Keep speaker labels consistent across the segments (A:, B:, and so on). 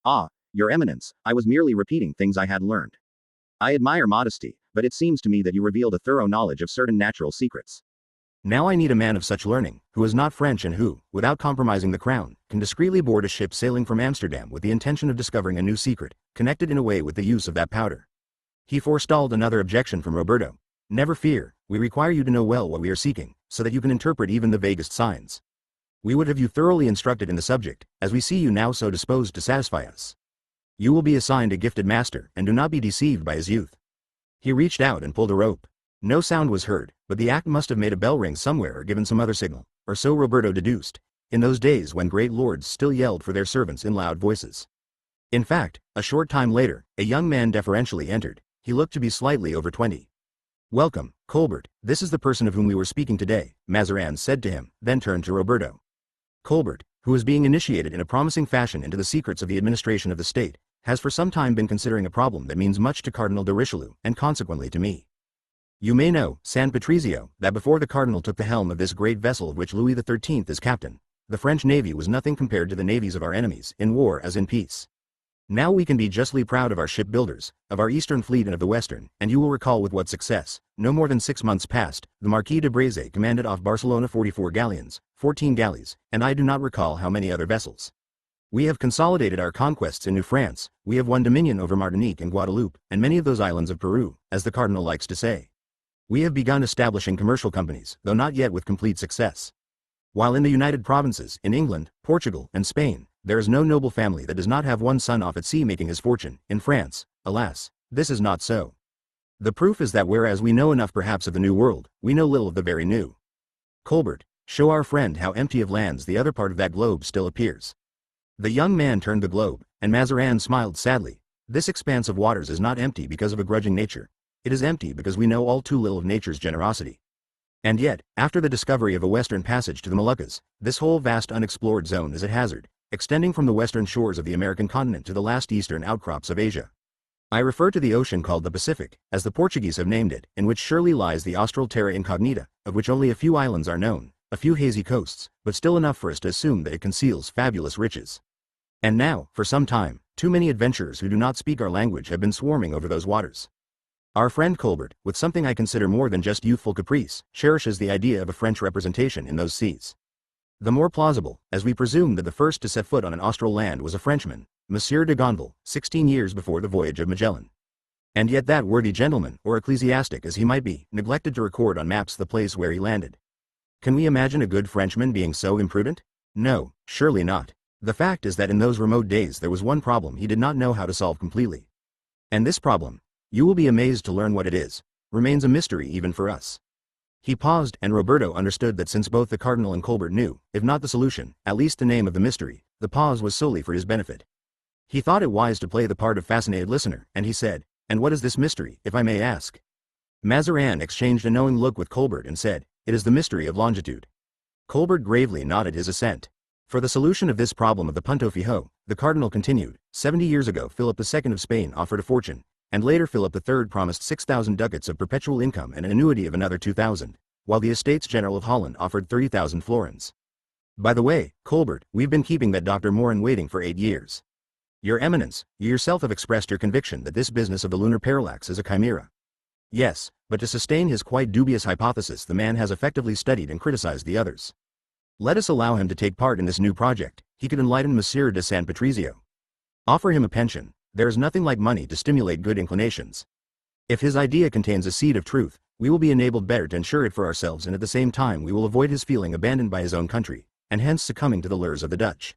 A: Ah, Your Eminence, I was merely repeating things I had learned. I admire modesty, but it seems to me that you revealed a thorough knowledge of certain natural secrets.
B: Now I need a man of such learning, who is not French and who, without compromising the crown, can discreetly board a ship sailing from Amsterdam with the intention of discovering a new secret, connected in a way with the use of that powder. He forestalled another objection from Roberto. Never fear, we require you to know well what we are seeking, so that you can interpret even the vaguest signs. We would have you thoroughly instructed in the subject, as we see you now so disposed to satisfy us. You will be assigned a gifted master, and do not be deceived by his youth. He reached out and pulled a rope. No sound was heard, but the act must have made a bell ring somewhere or given some other signal, or so Roberto deduced, in those days when great lords still yelled for their servants in loud voices. In fact, a short time later, a young man deferentially entered. He looked to be slightly over 20. "Welcome, Colbert, this is the person of whom we were speaking today," Mazarin said to him, then turned to Roberto. Colbert, who is being initiated in a promising fashion into the secrets of the administration of the state, has for some time been considering a problem that means much to Cardinal de Richelieu, and consequently to me. You may know, San Patrizio, that before the cardinal took the helm of this great vessel of which Louis XIII is captain, the French navy was nothing compared to the navies of our enemies, in war as in peace. Now we can be justly proud of our shipbuilders, of our eastern fleet and of the western, and you will recall with what success, no more than 6 months past, the Marquis de Breze commanded off Barcelona 44 galleons, 14 galleys, and I do not recall how many other vessels. We have consolidated our conquests in New France, we have won dominion over Martinique and Guadeloupe, and many of those islands of Peru, as the cardinal likes to say. We have begun establishing commercial companies, though not yet with complete success. While in the United Provinces, in England, Portugal, and Spain, there is no noble family that does not have one son off at sea making his fortune. In France, alas, this is not so. The proof is that whereas we know enough perhaps of the New World, we know little of the very New. Colbert, show our friend how empty of lands the other part of that globe still appears. The young man turned the globe, and Mazarin smiled sadly. This expanse of waters is not empty because of a grudging nature. It is empty because we know all too little of nature's generosity. And yet, after the discovery of a western passage to the Moluccas, this whole vast unexplored zone is at hazard, extending from the western shores of the American continent to the last eastern outcrops of Asia. I refer to the ocean called the Pacific, as the Portuguese have named it, in which surely lies the austral terra incognita, of which only a few islands are known, a few hazy coasts, but still enough for us to assume that it conceals fabulous riches. And now, for some time, too many adventurers who do not speak our language have been swarming over those waters. Our friend Colbert, with something I consider more than just youthful caprice, cherishes the idea of a French representation in those seas. The more plausible, as we presume that the first to set foot on an austral land was a Frenchman, Monsieur de Gondval, 16 years before the voyage of Magellan. And yet that worthy gentleman, or ecclesiastic as he might be, neglected to record on maps the place where he landed. Can we imagine a good Frenchman being so imprudent? No, surely not. The fact is that in those remote days there was one problem he did not know how to solve completely. And this problem, you will be amazed to learn what it is, remains a mystery even for us. He paused, and Roberto understood that since both the cardinal and Colbert knew, if not the solution, at least the name of the mystery, the pause was solely for his benefit. He thought it wise to play the part of fascinated listener, and he said, "And what is this mystery, if I may ask?" Mazarin exchanged a knowing look with Colbert and said, "It is the mystery of longitude." Colbert gravely nodded his assent. For the solution of this problem of the Punto Fijo, the cardinal continued, 70 years ago Philip II of Spain offered a fortune, and later Philip III promised 6,000 ducats of perpetual income and an annuity of another 2,000, while the Estates General of Holland offered 30,000 florins. By the way, Colbert, we've been keeping that Dr. Morin waiting for 8 years. Your Eminence, you yourself have expressed your conviction that this business of the lunar parallax is a chimera. Yes, but to sustain his quite dubious hypothesis the man has effectively studied and criticized the others. Let us allow him to take part in this new project. He could enlighten Monsieur de San Patrizio. Offer him a pension. There is nothing like money to stimulate good inclinations. If his idea contains a seed of truth, we will be enabled better to ensure it for ourselves, and at the same time we will avoid his feeling abandoned by his own country, and hence succumbing to the lures of the Dutch.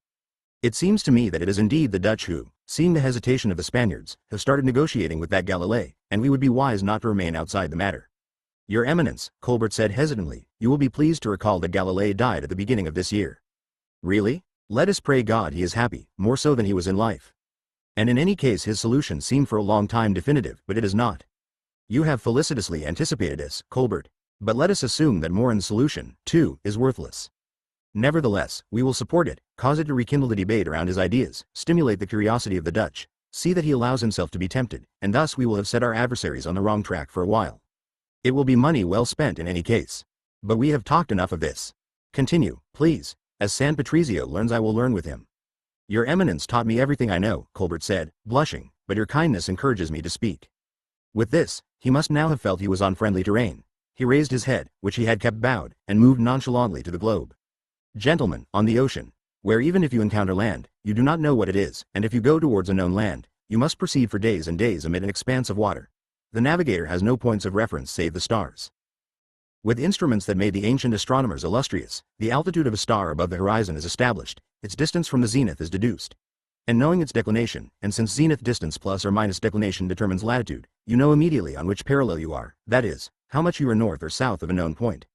B: It seems to me that it is indeed the Dutch who, seeing the hesitation of the Spaniards, have started negotiating with that Galilei, and we would be wise not to remain outside the matter. Your Eminence, Colbert said hesitantly, you will be pleased to recall that Galilei died at the beginning of this year. Really? Let us pray God he is happy, more so than he was in life. And in any case his solution seemed for a long time definitive, but it is not. You have felicitously anticipated this, Colbert. But let us assume that Morin's solution, too, is worthless. Nevertheless, we will support it, cause it to rekindle the debate around his ideas, stimulate the curiosity of the Dutch, see that he allows himself to be tempted, and thus we will have set our adversaries on the wrong track for a while. It will be money well spent in any case. But we have talked enough of this. Continue, please. As San Patrizio learns I will learn with him. Your Eminence taught me everything I know, Colbert said, blushing, but your kindness encourages me to speak. With this, he must now have felt he was on friendly terrain. He raised his head, which he had kept bowed, and moved nonchalantly to the globe. Gentlemen, on the ocean, where even if you encounter land, you do not know what it is, and if you go towards a known land, you must proceed for days and days amid an expanse of water. The navigator has no points of reference save the stars. With instruments that made the ancient astronomers illustrious, the altitude of a star above the horizon is established, its distance from the zenith is deduced. And knowing its declination, and since zenith distance plus or minus declination determines latitude, you know immediately on which parallel you are, that is, how much you are north or south of a known point.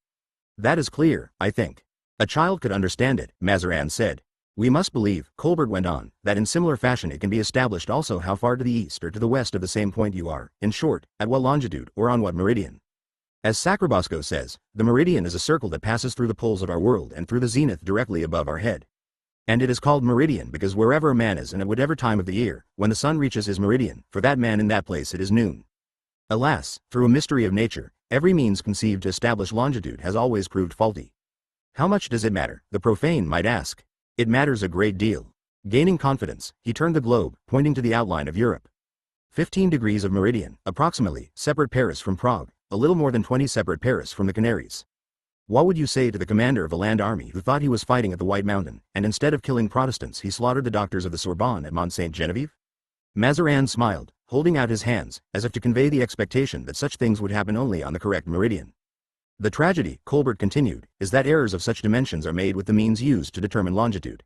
B: That is clear, I think. A child could understand it, Mazarin said. We must believe, Colbert went on, that in similar fashion it can be established also how far to the east or to the west of the same point you are, in short, at what longitude or on what meridian. As Sacrobosco says, the meridian is a circle that passes through the poles of our world and through the zenith directly above our head. And it is called meridian because wherever a man is and at whatever time of the year, when the sun reaches his meridian, for that man in that place it is noon. Alas, through a mystery of nature, every means conceived to establish longitude has always proved faulty. How much does it matter, the profane might ask? It matters a great deal. Gaining confidence, he turned the globe, pointing to the outline of Europe. 15 degrees of meridian, approximately, separate Paris from Prague, a little more than 20 separate Paris from the Canaries. What would you say to the commander of a land army who thought he was fighting at the White Mountain, and instead of killing Protestants he slaughtered the doctors of the Sorbonne at Mont Saint-Genevieve? Mazarin smiled, holding out his hands, as if to convey the expectation that such things would happen only on the correct meridian. The tragedy, Colbert continued, is that errors of such dimensions are made with the means used to determine longitude.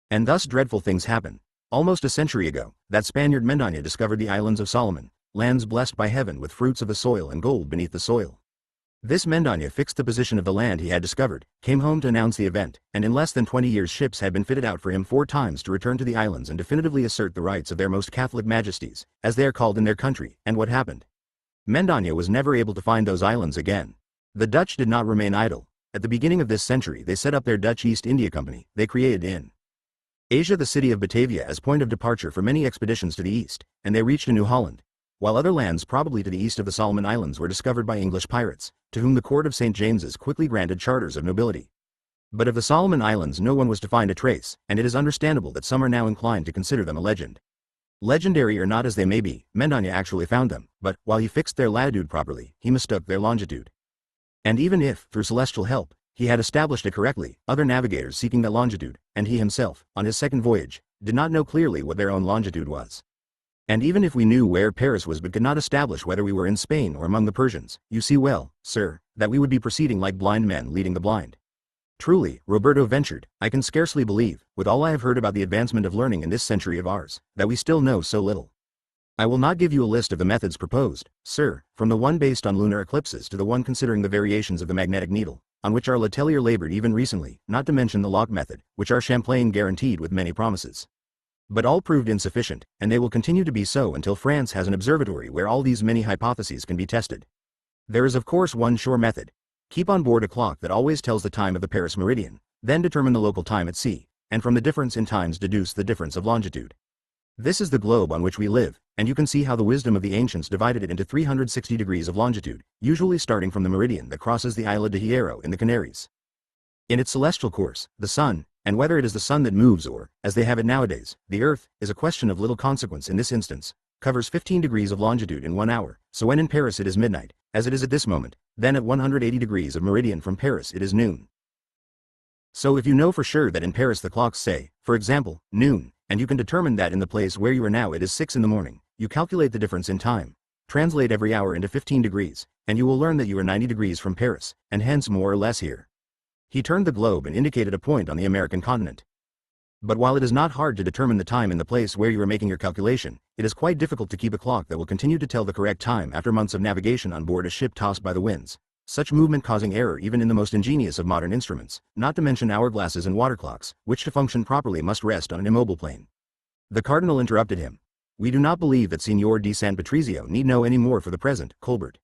B: And thus dreadful things happen. Almost a century ago, that Spaniard Mendaña discovered the islands of Solomon, lands blessed by heaven with fruits of the soil and gold beneath the soil. This Mendaña fixed the position of the land he had discovered, came home to announce the event, and in less than 20 years ships had been fitted out for him 4 times to return to the islands and definitively assert the rights of their most Catholic majesties, as they are called in their country. And what happened? Mendaña was never able to find those islands again. The Dutch did not remain idle. At the beginning of this century they set up their Dutch East India Company. They created in Asia the city of Batavia as point of departure for many expeditions to the east, and they reached New Holland, while other lands probably to the east of the Solomon Islands were discovered by English pirates, to whom the court of St. James's quickly granted charters of nobility. But of the Solomon Islands no one was to find a trace, and it is understandable that some are now inclined to consider them a legend. Legendary or not as they may be, Mendaña actually found them, but, while he fixed their latitude properly, he mistook their longitude. And even if, through celestial help, he had established it correctly, other navigators seeking that longitude, and he himself, on his second voyage, did not know clearly what their own longitude was. And even if we knew where Paris was but could not establish whether we were in Spain or among the Persians, you see well, sir, that we would be proceeding like blind men leading the blind. Truly, Roberto ventured, I can scarcely believe, with all I have heard about the advancement of learning in this century of ours, that we still know so little. I will not give you a list of the methods proposed, sir, from the one based on lunar eclipses to the one considering the variations of the magnetic needle, on which our Letellier labored even recently, not to mention the Locke method, which our Champlain guaranteed with many promises. But all proved insufficient, and they will continue to be so until France has an observatory where all these many hypotheses can be tested. There is of course one sure method. Keep on board a clock that always tells the time of the Paris meridian, then determine the local time at sea, and from the difference in times deduce the difference of longitude. This is the globe on which we live, and you can see how the wisdom of the ancients divided it into 360 degrees of longitude, usually starting from the meridian that crosses the Isla de Hierro in the Canaries. In its celestial course, the sun, and whether it is the sun that moves or, as they have it nowadays, the earth, is a question of little consequence in this instance, covers 15 degrees of longitude in 1 hour, so when in Paris it is midnight, as it is at this moment, then at 180 degrees of meridian from Paris it is noon. So if you know for sure that in Paris the clocks say, for example, noon, and you can determine that in the place where you are now it is 6 in the morning, you calculate the difference in time, translate every hour into 15 degrees, and you will learn that you are 90 degrees from Paris, and hence more or less here. He turned the globe and indicated a point on the American continent. But while it is not hard to determine the time in the place where you are making your calculation, it is quite difficult to keep a clock that will continue to tell the correct time after months of navigation on board a ship tossed by the winds, such movement causing error even in the most ingenious of modern instruments, not to mention hourglasses and water clocks, which to function properly must rest on an immobile plane. The cardinal interrupted him. We do not believe that Signor di San Patrizio need know any more for the present, Colbert.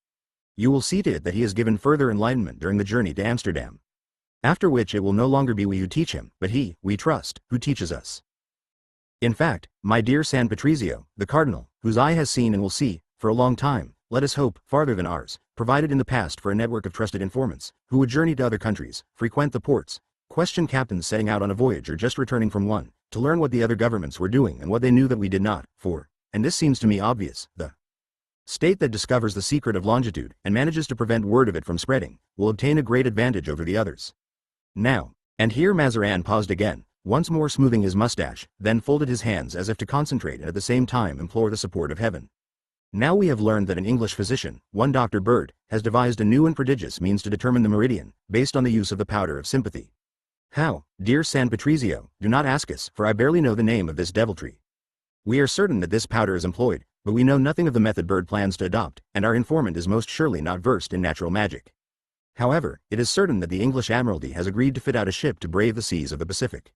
B: You will see to it that he is given further enlightenment during the journey to Amsterdam. After which it will no longer be we who teach him, but he, we trust, who teaches us. In fact, my dear San Patrizio, the cardinal, whose eye has seen and will see, for a long time, let us hope, farther than ours, provided in the past for a network of trusted informants, who would journey to other countries, frequent the ports, question captains setting out on a voyage or just returning from one, to learn what the other governments were doing and what they knew that we did not, for, and this seems to me obvious, the state that discovers the secret of longitude and manages to prevent word of it from spreading, will obtain a great advantage over the others. Now, and here Mazarin paused again, once more smoothing his mustache, then folded his hands as if to concentrate and at the same time implore the support of heaven. Now we have learned that an English physician, one Dr. Bird, has devised a new and prodigious means to determine the meridian, based on the use of the powder of sympathy. How, dear San Patrizio, do not ask us, for I barely know the name of this deviltry. We are certain that this powder is employed, but we know nothing of the method Bird plans to adopt, and our informant is most surely not versed in natural magic. However, it is certain that the English Admiralty has agreed to fit out a ship to brave the seas of the Pacific.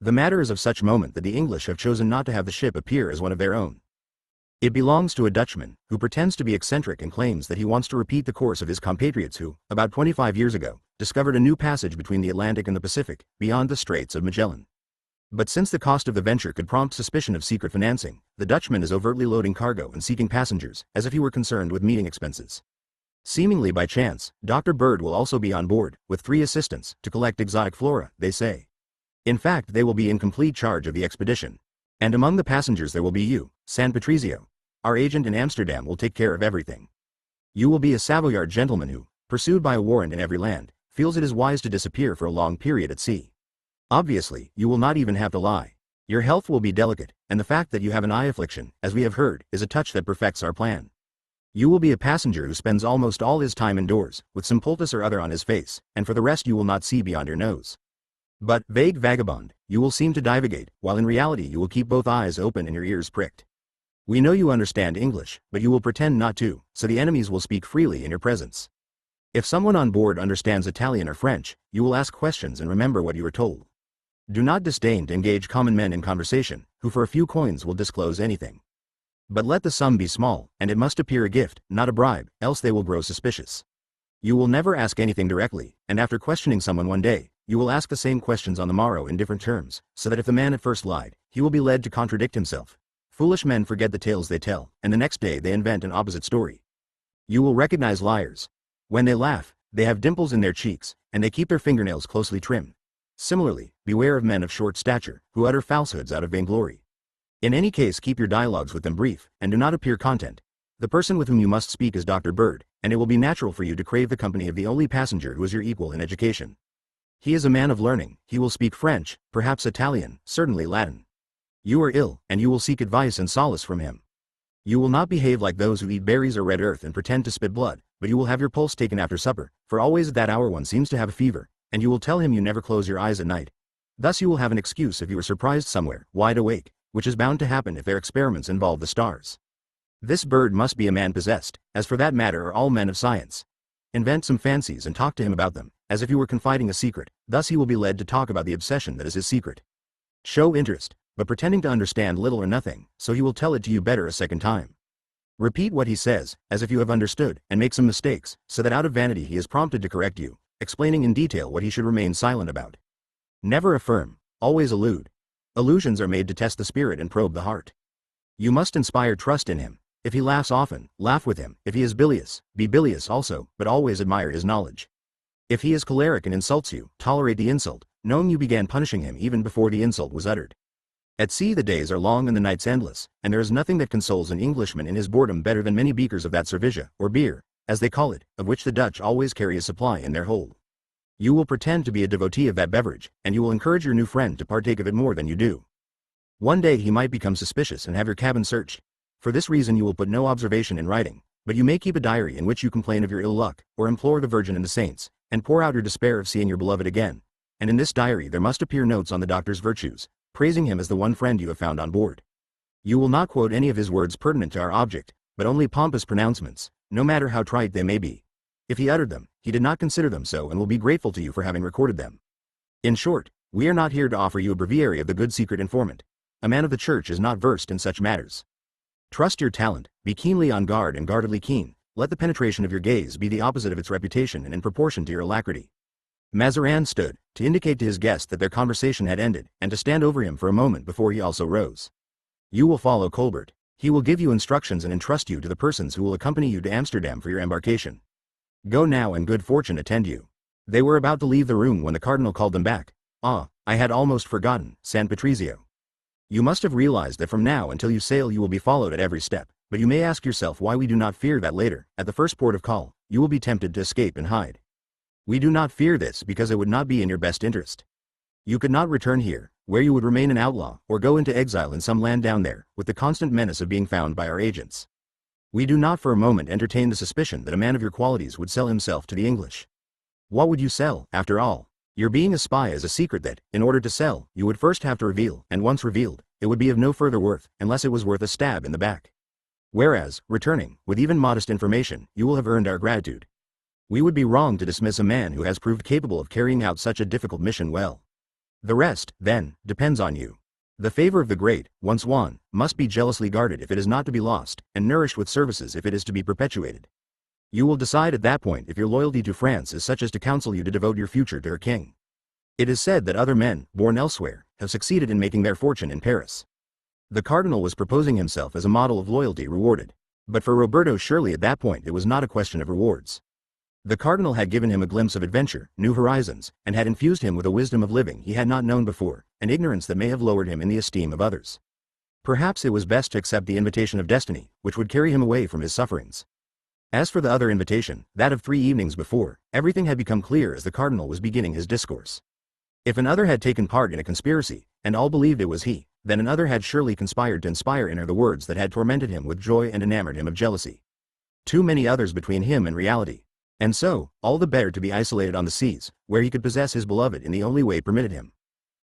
B: The matter is of such moment that the English have chosen not to have the ship appear as one of their own. It belongs to a Dutchman, who pretends to be eccentric and claims that he wants to repeat the course of his compatriots who, about 25 years ago, discovered a new passage between the Atlantic and the Pacific, beyond the Straits of Magellan. But since the cost of the venture could prompt suspicion of secret financing, the Dutchman is overtly loading cargo and seeking passengers, as if he were concerned with meeting expenses. Seemingly by chance, Dr. Bird will also be on board, with 3 assistants, to collect exotic flora, they say. In fact, they will be in complete charge of the expedition. And among the passengers there will be you, San Patrizio. Our agent in Amsterdam will take care of everything. You will be a Savoyard gentleman who, pursued by a warrant in every land, feels it is wise to disappear for a long period at sea. Obviously, you will not even have to lie. Your health will be delicate, and the fact that you have an eye affliction, as we have heard, is a touch that perfects our plan. You will be a passenger who spends almost all his time indoors, with some poultice or other on his face, and for the rest you will not see beyond your nose. But, vague vagabond, you will seem to divagate, while in reality you will keep both eyes open and your ears pricked. We know you understand English, but you will pretend not to, so the enemies will speak freely in your presence. If someone on board understands Italian or French, you will ask questions and remember what you are told. Do not disdain to engage common men in conversation, who for a few coins will disclose anything. But let the sum be small, and it must appear a gift, not a bribe, else they will grow suspicious. You will never ask anything directly, and after questioning someone one day, you will ask the same questions on the morrow in different terms, so that if the man at first lied, he will be led to contradict himself. Foolish men forget the tales they tell, and the next day they invent an opposite story. You will recognize liars. When they laugh, they have dimples in their cheeks, and they keep their fingernails closely trimmed. Similarly, beware of men of short stature, who utter falsehoods out of vainglory. In any case, keep your dialogues with them brief, and do not appear content. The person with whom you must speak is Dr. Bird, and it will be natural for you to crave the company of the only passenger who is your equal in education. He is a man of learning, he will speak French, perhaps Italian, certainly Latin. You are ill, and you will seek advice and solace from him. You will not behave like those who eat berries or red earth and pretend to spit blood, but you will have your pulse taken after supper, for always at that hour one seems to have a fever, and you will tell him you never close your eyes at night. Thus you will have an excuse if you are surprised somewhere, wide awake, which is bound to happen if their experiments involve the stars. This Bird must be a man possessed, as for that matter are all men of science. Invent some fancies and talk to him about them, as if you were confiding a secret, thus he will be led to talk about the obsession that is his secret. Show interest, but pretending to understand little or nothing, so he will tell it to you better a second time. Repeat what he says, as if you have understood, and make some mistakes, so that out of vanity he is prompted to correct you, explaining in detail what he should remain silent about. Never affirm, always allude. Allusions are made to test the spirit and probe the heart. You must inspire trust in him. If he laughs often, laugh with him. If he is bilious, be bilious also, but always admire his knowledge. If he is choleric and insults you, tolerate the insult, knowing you began punishing him even before the insult was uttered. At sea the days are long and the nights endless, and there is nothing that consoles an Englishman in his boredom better than many beakers of that cerveza, or beer, as they call it, of which the Dutch always carry a supply in their hold. You will pretend to be a devotee of that beverage, and you will encourage your new friend to partake of it more than you do. One day he might become suspicious and have your cabin searched. For this reason you will put no observation in writing, but you may keep a diary in which you complain of your ill luck, or implore the Virgin and the saints, and pour out your despair of seeing your beloved again. And in this diary there must appear notes on the doctor's virtues, praising him as the one friend you have found on board. You will not quote any of his words pertinent to our object, but only pompous pronouncements, no matter how trite they may be. If he uttered them, he did not consider them so and will be grateful to you for having recorded them. In short, we are not here to offer you a breviary of the good secret informant. A man of the church is not versed in such matters. Trust your talent, be keenly on guard and guardedly keen, let the penetration of your gaze be the opposite of its reputation and in proportion to your alacrity. Mazarin stood, to indicate to his guest that their conversation had ended, and to stand over him for a moment before he also rose. You will follow Colbert. He will give you instructions and entrust you to the persons who will accompany you to Amsterdam for your embarkation. Go now and good fortune attend you. They were about to leave the room when the cardinal called them back. Ah, I had almost forgotten, San Patrizio. You must have realized that from now until you sail you will be followed at every step, but you may ask yourself why we do not fear that later, at the first port of call, you will be tempted to escape and hide. We do not fear this because it would not be in your best interest. You could not return here, where you would remain an outlaw, or go into exile in some land down there, with the constant menace of being found by our agents. We do not for a moment entertain the suspicion that a man of your qualities would sell himself to the English. What would you sell, after all? Your being a spy is a secret that, in order to sell, you would first have to reveal, and once revealed, it would be of no further worth, unless it was worth a stab in the back. Whereas, returning, with even modest information, you will have earned our gratitude. We would be wrong to dismiss a man who has proved capable of carrying out such a difficult mission well. The rest, then, depends on you. The favor of the great, once won, must be jealously guarded if it is not to be lost, and nourished with services if it is to be perpetuated. You will decide at that point if your loyalty to France is such as to counsel you to devote your future to her king. It is said that other men, born elsewhere, have succeeded in making their fortune in Paris. The cardinal was proposing himself as a model of loyalty rewarded. But for Roberto surely at that point it was not a question of rewards. The cardinal had given him a glimpse of adventure, new horizons, and had infused him with a wisdom of living he had not known before, an ignorance that may have lowered him in the esteem of others. Perhaps it was best to accept the invitation of destiny, which would carry him away from his sufferings. As for the other invitation, that of 3 evenings before, everything had become clear as the cardinal was beginning his discourse. If another had taken part in a conspiracy, and all believed it was he, then another had surely conspired to inspire in her the words that had tormented him with joy and enamored him of jealousy. Too many others between him and reality. And so, all the better to be isolated on the seas, where he could possess his beloved in the only way permitted him.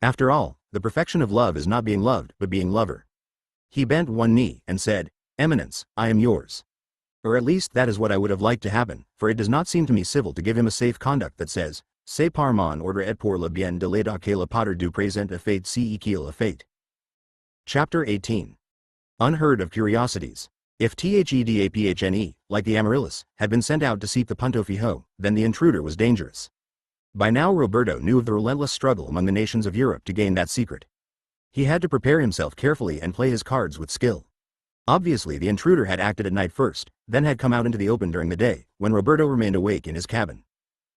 B: After all, the perfection of love is not being loved, but being lover. He bent one knee and said, "Eminence, I am yours." Or at least that is what I would have liked to happen, for it does not seem to me civil to give him a safe conduct that says, "C'est par mon ordre et pour le bien de l'État que le padre du présent a fait ce qu'il a fait." Chapter 18. Unheard of curiosities. If Thedapphne, like the Amaryllis, had been sent out to seek the Punto Fijo, then the intruder was dangerous. By now Roberto knew of the relentless struggle among the nations of Europe to gain that secret. He had to prepare himself carefully and play his cards with skill. Obviously the intruder had acted at night first, then had come out into the open during the day, when Roberto remained awake in his cabin.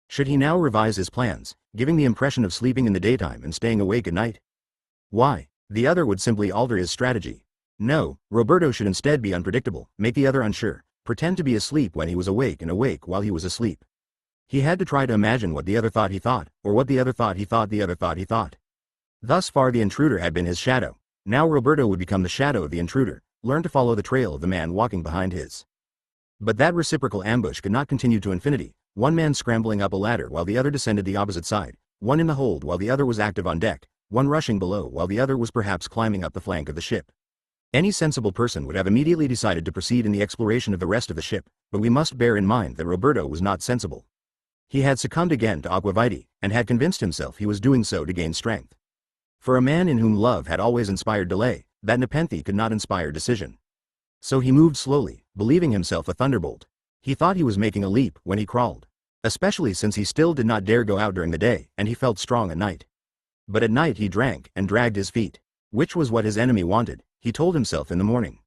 B: Should he now revise his plans, giving the impression of sleeping in the daytime and staying awake at night? Why, the other would simply alter his strategy. No, Roberto should instead be unpredictable, make the other unsure, pretend to be asleep when he was awake and awake while he was asleep. He had to try to imagine what the other thought he thought, or what the other thought he thought the other thought he thought. Thus far the intruder had been his shadow. Now Roberto would become the shadow of the intruder, learn to follow the trail of the man walking behind his. But that reciprocal ambush could not continue to infinity, one man scrambling up a ladder while the other descended the opposite side, one in the hold while the other was active on deck, one rushing below while the other was perhaps climbing up the flank of the ship. Any sensible person would have immediately decided to proceed in the exploration of the rest of the ship, but we must bear in mind that Roberto was not sensible. He had succumbed again to aquavitae, and had convinced himself he was doing so to gain strength. For a man in whom love had always inspired delay, that nepenthe could not inspire decision. So he moved slowly, believing himself a thunderbolt. He thought he was making a leap when he crawled. Especially since he still did not dare go out during the day, and he felt strong at night. But at night he drank and dragged his feet, which was what his enemy wanted, he told himself in the morning.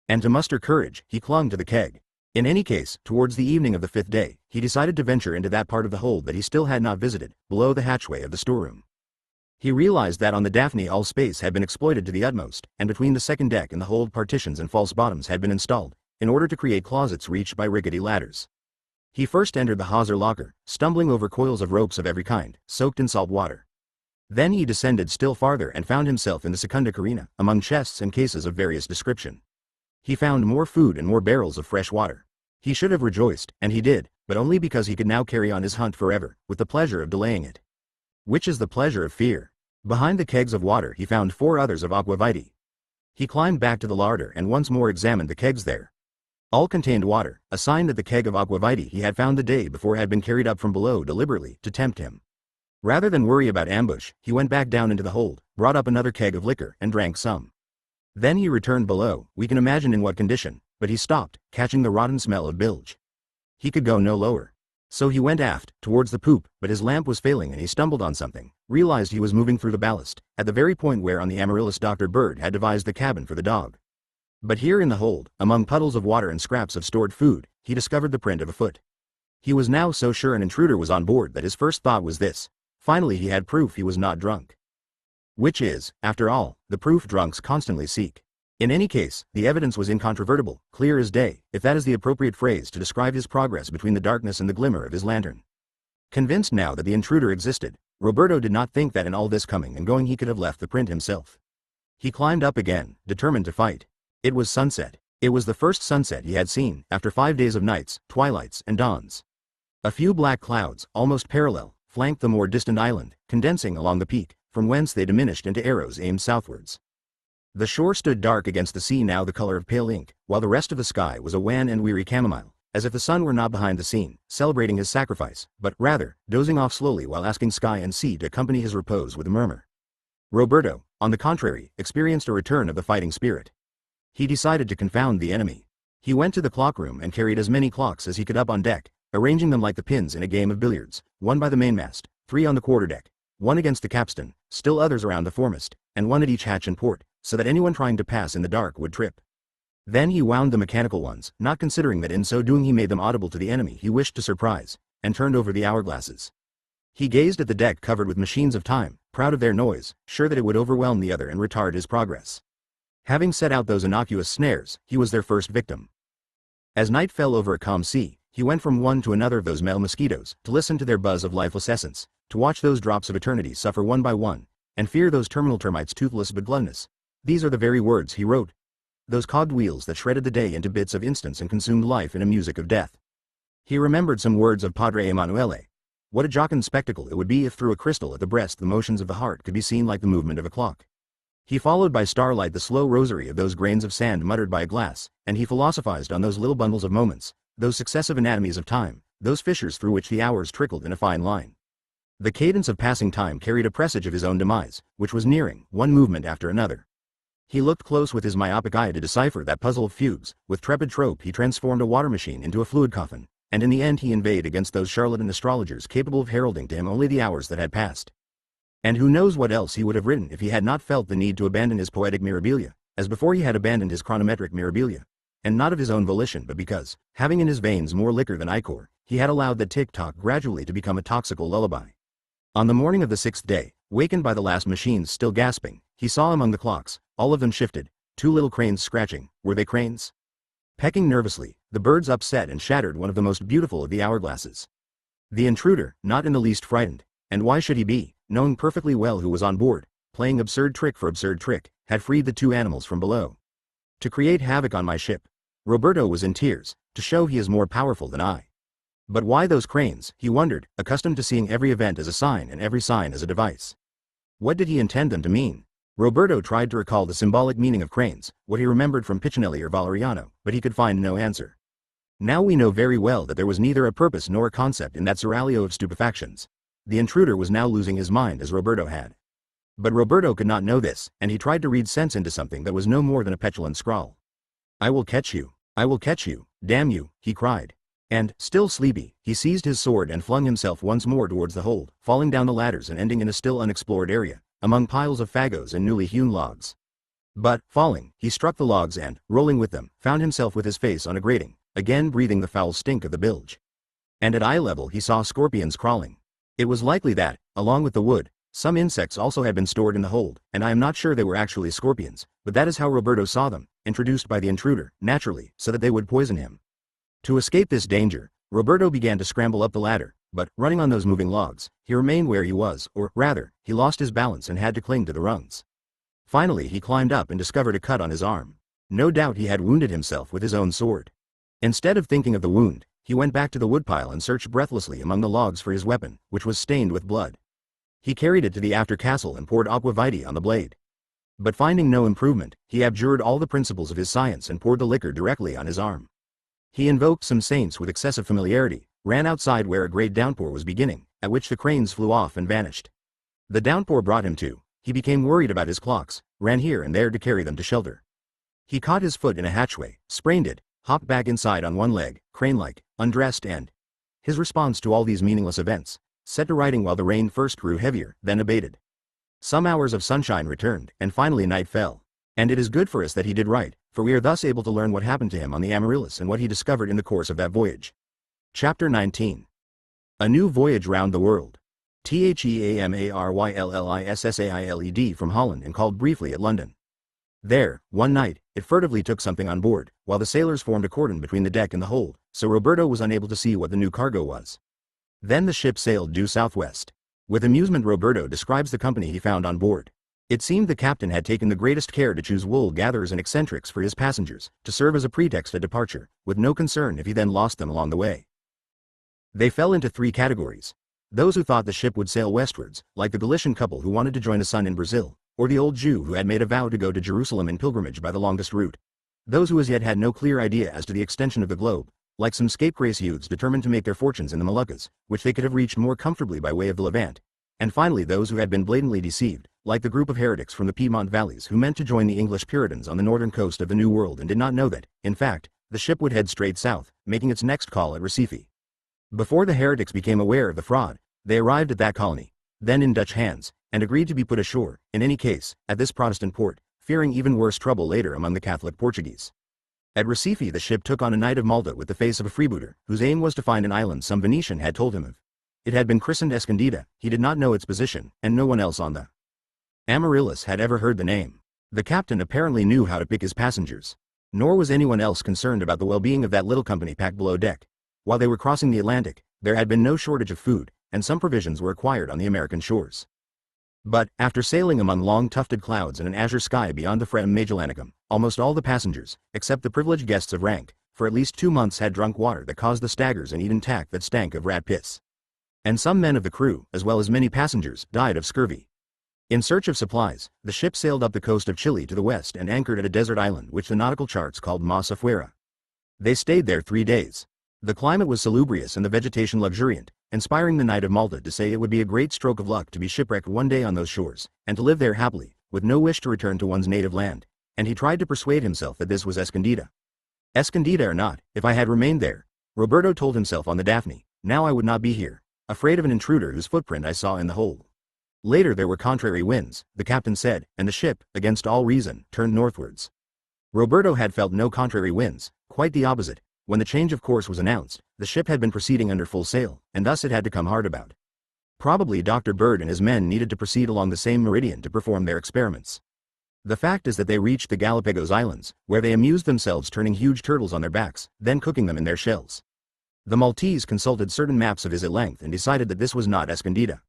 B: And to muster courage, he clung to the keg. In any case, towards the evening of the 5th day, he decided to venture into that part of the hold that he still had not visited, below the hatchway of the storeroom. He realized that on the Daphne all space had been exploited to the utmost, and between the second deck and the hold partitions and false bottoms had been installed, in order to create closets reached by rickety ladders. He first entered the hawser locker, stumbling over coils of ropes of every kind, soaked in salt water. Then he descended still farther and found himself in the secunda carina, among chests and cases of various description. He found more food and more barrels of fresh water. He should have rejoiced, and he did, but only because he could now carry on his hunt forever, with the pleasure of delaying it. Which is the pleasure of fear. Behind the kegs of water he found 4 others of aquavitae. He climbed back to the larder and once more examined the kegs there. All contained water, a sign that the keg of aquavitae he had found the day before had been carried up from below deliberately to tempt him. Rather than worry about ambush, he went back down into the hold, brought up another keg of liquor, and drank some. Then he returned below, we can imagine in what condition, but he stopped, catching the rotten smell of bilge. He could go no lower. So he went aft, towards the poop, but his lamp was failing and he stumbled on something, realized he was moving through the ballast, at the very point where on the Amaryllis Dr. Bird had devised the cabin for the dog. But here in the hold, among puddles of water and scraps of stored food, he discovered the print of a foot. He was now so sure an intruder was on board that his first thought was this. Finally he had proof he was not drunk. Which is, after all, the proof drunks constantly seek. In any case, the evidence was incontrovertible, clear as day, if that is the appropriate phrase to describe his progress between the darkness and the glimmer of his lantern. Convinced now that the intruder existed, Roberto did not think that in all this coming and going he could have left the print himself. He climbed up again, determined to fight. It was sunset. It was the first sunset he had seen, after 5 days of nights, twilights, and dawns. A few black clouds, almost parallel, flanked the more distant island, condensing along the peak, from whence they diminished into arrows aimed southwards. The shore stood dark against the sea, now the color of pale ink, while the rest of the sky was a wan and weary chamomile, as if the sun were not behind the scene, celebrating his sacrifice, but, rather, dozing off slowly while asking sky and sea to accompany his repose with a murmur. Roberto, on the contrary, experienced a return of the fighting spirit. He decided to confound the enemy. He went to the clockroom and carried as many clocks as he could up on deck, arranging them like the pins in a game of billiards, one by the mainmast, 3 on the quarterdeck, one against the capstan, still others around the foremast, and one at each hatch and port, so that anyone trying to pass in the dark would trip. Then he wound the mechanical ones, not considering that in so doing he made them audible to the enemy he wished to surprise, and turned over the hourglasses. He gazed at the deck covered with machines of time, proud of their noise, sure that it would overwhelm the other and retard his progress. Having set out those innocuous snares, he was their first victim. As night fell over a calm sea, he went from one to another of those male mosquitoes, to listen to their buzz of lifeless essence, to watch those drops of eternity suffer one by one, and fear those terminal termites toothless but gluttonous. These are the very words he wrote. Those cogged wheels that shredded the day into bits of instants and consumed life in a music of death. He remembered some words of Padre Emanuele. What a jocund spectacle it would be if through a crystal at the breast the motions of the heart could be seen like the movement of a clock. He followed by starlight the slow rosary of those grains of sand muttered by a glass, and he philosophized on those little bundles of moments, those successive anatomies of time, those fissures through which the hours trickled in a fine line. The cadence of passing time carried a presage of his own demise, which was nearing, one movement after another. He looked close with his myopic eye to decipher that puzzle of fugues. With trepid trope he transformed a water machine into a fluid coffin, and in the end he inveighed against those charlatan astrologers capable of heralding to him only the hours that had passed. And who knows what else he would have written if he had not felt the need to abandon his poetic mirabilia, as before he had abandoned his chronometric mirabilia, and not of his own volition but because, having in his veins more liquor than ichor, he had allowed the tick-tock gradually to become a toxical lullaby. On the morning of the 6th day, wakened by the last machines still gasping, he saw among the clocks, all of them shifted, 2 little cranes scratching. Were they cranes? Pecking nervously, the birds upset and shattered one of the most beautiful of the hourglasses. The intruder, not in the least frightened, and why should he be, knowing perfectly well who was on board, playing absurd trick for absurd trick, had freed the 2 animals from below. To create havoc on my ship. Roberto was in tears, to show he is more powerful than I. But why those cranes, he wondered, accustomed to seeing every event as a sign and every sign as a device. What did he intend them to mean? Roberto tried to recall the symbolic meaning of cranes, what he remembered from Piccinelli or Valeriano, but he could find no answer. Now we know very well that there was neither a purpose nor a concept in that seraglio of stupefactions. The intruder was now losing his mind as Roberto had. But Roberto could not know this, and he tried to read sense into something that was no more than a petulant scrawl. "I will catch you. I will catch you, damn you," he cried. And, still sleepy, he seized his sword and flung himself once more towards the hold, falling down the ladders and ending in a still unexplored area, among piles of fagos and newly hewn logs. But, falling, he struck the logs and, rolling with them, found himself with his face on a grating, again breathing the foul stink of the bilge. And at eye level he saw scorpions crawling. It was likely that, along with the wood, some insects also had been stored in the hold, and I am not sure they were actually scorpions, but that is how Roberto saw them, introduced by the intruder, naturally, so that they would poison him. To escape this danger, Roberto began to scramble up the ladder, but, running on those moving logs, he remained where he was, or, rather, he lost his balance and had to cling to the rungs. Finally he climbed up and discovered a cut on his arm. No doubt he had wounded himself with his own sword. Instead of thinking of the wound, he went back to the woodpile and searched breathlessly among the logs for his weapon, which was stained with blood. He carried it to the after castle and poured aqua vitae on the blade. But finding no improvement, he abjured all the principles of his science and poured the liquor directly on his arm. He invoked some saints with excessive familiarity, ran outside where a great downpour was beginning, at which the cranes flew off and vanished. The downpour brought him to. He became worried about his clocks, ran here and there to carry them to shelter. He caught his foot in a hatchway, sprained it, hopped back inside on one leg, crane-like, undressed and, his response to all these meaningless events, set to writing while the rain first grew heavier, then abated. Some hours of sunshine returned, and finally night fell. And it is good for us that he did write, for we are thus able to learn what happened to him on the Amaryllis and what he discovered in the course of that voyage. Chapter 19. A new voyage round the world. Theamaryllissailed from Holland and called briefly at London. There, one night, it furtively took something on board, while the sailors formed a cordon between the deck and the hold, so Roberto was unable to see what the new cargo was. Then the ship sailed due southwest. With amusement, Roberto describes the company he found on board. It seemed the captain had taken the greatest care to choose wool gatherers and eccentrics for his passengers, to serve as a pretext at departure, with no concern if he then lost them along the way. They fell into three categories. Those who thought the ship would sail westwards, like the Galician couple who wanted to join the sun in Brazil, or the old Jew who had made a vow to go to Jerusalem in pilgrimage by the longest route. Those who as yet had no clear idea as to the extension of the globe, like some scapegrace youths determined to make their fortunes in the Moluccas, which they could have reached more comfortably by way of the Levant. And finally those who had been blatantly deceived, like the group of heretics from the Piedmont valleys who meant to join the English Puritans on the northern coast of the New World and did not know that, in fact, the ship would head straight south, making its next call at Recife. Before the heretics became aware of the fraud, they arrived at that colony, then in Dutch hands, and agreed to be put ashore, in any case, at this Protestant port, fearing even worse trouble later among the Catholic Portuguese. At Recife the ship took on a knight of Malta with the face of a freebooter, whose aim was to find an island some Venetian had told him of. It had been christened Escondida, he did not know its position, and no one else on the Amaryllis had ever heard the name. The captain apparently knew how to pick his passengers. Nor was anyone else concerned about the well-being of that little company packed below deck. While they were crossing the Atlantic, there had been no shortage of food, and some provisions were acquired on the American shores. But, after sailing among long tufted clouds and an azure sky beyond the Fretum Magellanicum, almost all the passengers, except the privileged guests of rank, for at least 2 months had drunk water that caused the staggers and eaten tack that stank of rat piss. And some men of the crew, as well as many passengers, died of scurvy. In search of supplies, the ship sailed up the coast of Chile to the west and anchored at a desert island which the nautical charts called Mas Afuera. They stayed there 3 days. The climate was salubrious and the vegetation luxuriant, inspiring the Knight of Malta to say it would be a great stroke of luck to be shipwrecked one day on those shores, and to live there happily, with no wish to return to one's native land, and he tried to persuade himself that this was Escondida. Escondida or not, if I had remained there, Roberto told himself on the Daphne, now I would not be here, afraid of an intruder whose footprint I saw in the hold. Later there were contrary winds, the captain said, and the ship, against all reason, turned northwards. Roberto had felt no contrary winds, quite the opposite. When the change of course was announced, the ship had been proceeding under full sail, and thus it had to come hard about. Probably Dr. Bird and his men needed to proceed along the same meridian to perform their experiments. The fact is that they reached the Galapagos Islands, where they amused themselves turning huge turtles on their backs, then cooking them in their shells. The Maltese consulted certain maps of Is at length and decided that this was not Escondida.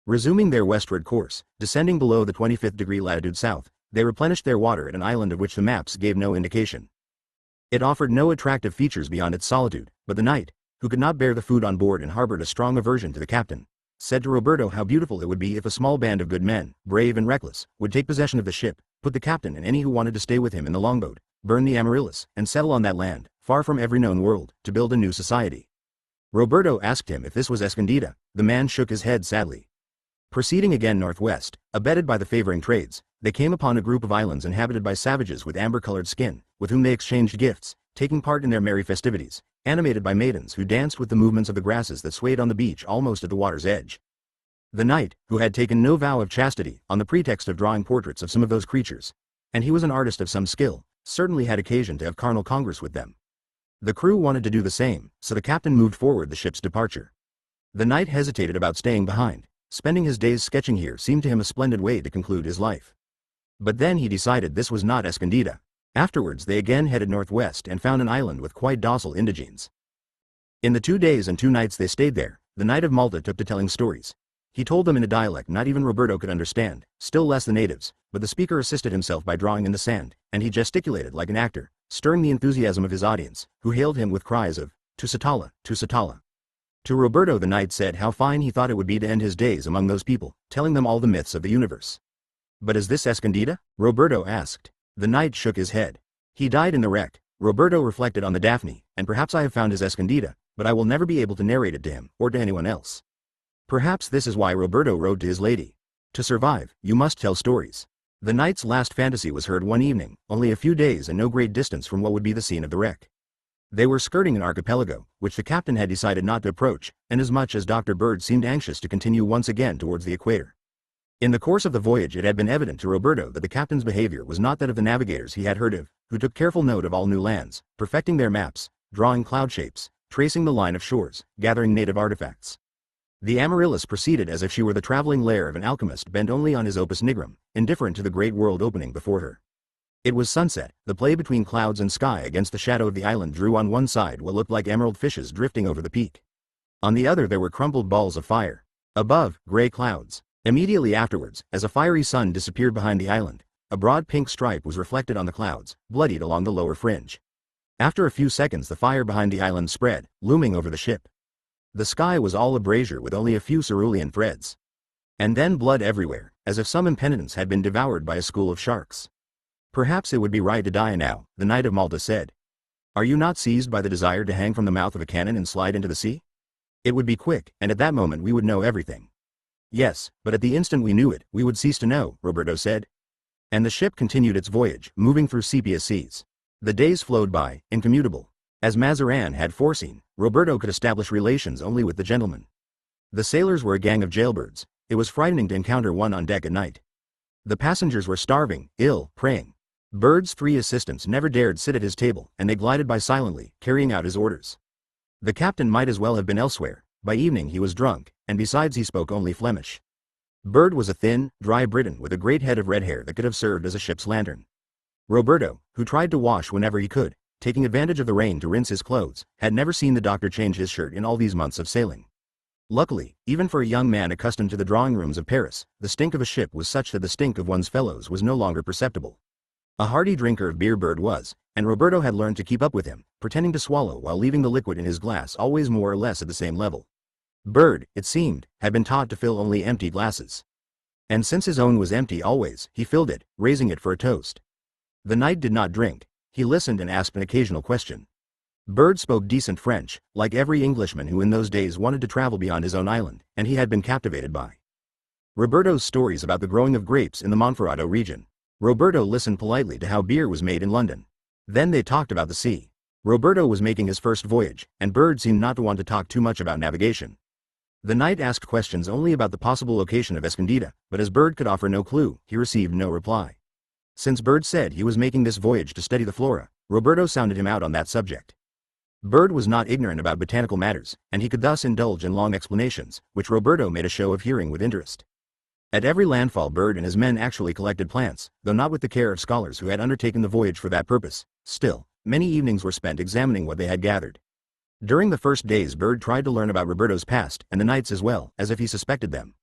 B: Resuming their westward course, descending below the 25th degree latitude south, they replenished their water at an island of which the maps gave no indication. It offered no attractive features beyond its solitude, but the knight, who could not bear the food on board and harbored a strong aversion to the captain, said to Roberto how beautiful it would be if a small band of good men, brave and reckless, would take possession of the ship, put the captain and any who wanted to stay with him in the longboat, burn the Amaryllis, and settle on that land, far from every known world, to build a new society. Roberto asked him if this was Escondida. The man shook his head sadly. Proceeding again northwest, abetted by the favoring trades, they came upon a group of islands inhabited by savages with amber-colored skin, with whom they exchanged gifts, taking part in their merry festivities, animated by maidens who danced with the movements of the grasses that swayed on the beach almost at the water's edge. The knight, who had taken no vow of chastity, on the pretext of drawing portraits of some of those creatures, and he was an artist of some skill, certainly had occasion to have carnal congress with them. The crew wanted to do the same, so the captain moved forward the ship's departure. The knight hesitated about staying behind. Spending his days sketching here seemed to him a splendid way to conclude his life. But then he decided this was not Escondida. Afterwards they again headed northwest and found an island with quite docile indigenes. In the 2 days and 2 nights they stayed there, the Knight of Malta took to telling stories. He told them in a dialect not even Roberto could understand, still less the natives, but the speaker assisted himself by drawing in the sand, and he gesticulated like an actor, stirring the enthusiasm of his audience, who hailed him with cries of, Tusitala, Tusitala. To Roberto the knight said how fine he thought it would be to end his days among those people, telling them all the myths of the universe. But is this Escondida? Roberto asked. The knight shook his head. He died in the wreck. Roberto reflected on the Daphne, and perhaps I have found his Escondida, but I will never be able to narrate it to him, or to anyone else. Perhaps this is why Roberto wrote to his lady. To survive, you must tell stories. The knight's last fantasy was heard one evening, only a few days and no great distance from what would be the scene of the wreck. They were skirting an archipelago, which the captain had decided not to approach, inasmuch as Dr. Bird seemed anxious to continue once again towards the equator. In the course of the voyage it had been evident to Roberto that the captain's behavior was not that of the navigators he had heard of, who took careful note of all new lands, perfecting their maps, drawing cloud shapes, tracing the line of shores, gathering native artifacts. The Amaryllis proceeded as if she were the traveling lair of an alchemist bent only on his opus nigrum, indifferent to the great world opening before her. It was sunset. The play between clouds and sky against the shadow of the island drew on one side what looked like emerald fishes drifting over the peak. On the other there were crumpled balls of fire. Above, gray clouds. Immediately afterwards, as a fiery sun disappeared behind the island, a broad pink stripe was reflected on the clouds, bloodied along the lower fringe. After a few seconds the fire behind the island spread, looming over the ship. The sky was all abrasion with only a few cerulean threads. And then blood everywhere, as if some impenitence had been devoured by a school of sharks. Perhaps it would be right to die now, the Knight of Malta said. Are you not seized by the desire to hang from the mouth of a cannon and slide into the sea? It would be quick, and at that moment we would know everything. Yes, but at the instant we knew it, we would cease to know, Roberto said. And the ship continued its voyage, moving through sepia seas. The days flowed by, incommutable. As Mazarin had foreseen, Roberto could establish relations only with the gentlemen. The sailors were a gang of jailbirds. It was frightening to encounter one on deck at night. The passengers were starving, ill, praying. Bird's 3 assistants never dared sit at his table, and they glided by silently, carrying out his orders. The captain might as well have been elsewhere. By evening he was drunk, and besides he spoke only Flemish. Bird was a thin, dry Briton with a great head of red hair that could have served as a ship's lantern. Roberto, who tried to wash whenever he could, taking advantage of the rain to rinse his clothes, had never seen the doctor change his shirt in all these months of sailing. Luckily, even for a young man accustomed to the drawing rooms of Paris, the stink of a ship was such that the stink of one's fellows was no longer perceptible. A hearty drinker of beer Bird was, and Roberto had learned to keep up with him, pretending to swallow while leaving the liquid in his glass always more or less at the same level. Bird, it seemed, had been taught to fill only empty glasses. And since his own was empty always, he filled it, raising it for a toast. The knight did not drink. He listened and asked an occasional question. Bird spoke decent French, like every Englishman who in those days wanted to travel beyond his own island, and he had been captivated by Roberto's stories about the growing of grapes in the Monferrato region. Roberto listened politely to how beer was made in London. Then they talked about the sea. Roberto was making his first voyage, and Bird seemed not to want to talk too much about navigation. The knight asked questions only about the possible location of Escondida, but as Bird could offer no clue, he received no reply. Since Bird said he was making this voyage to study the flora, Roberto sounded him out on that subject. Bird was not ignorant about botanical matters, and he could thus indulge in long explanations, which Roberto made a show of hearing with interest. At every landfall Bird and his men actually collected plants, though not with the care of scholars who had undertaken the voyage for that purpose. Still, many evenings were spent examining what they had gathered. During the first days Bird tried to learn about Roberto's past, and the knight's as well, as if he suspected them.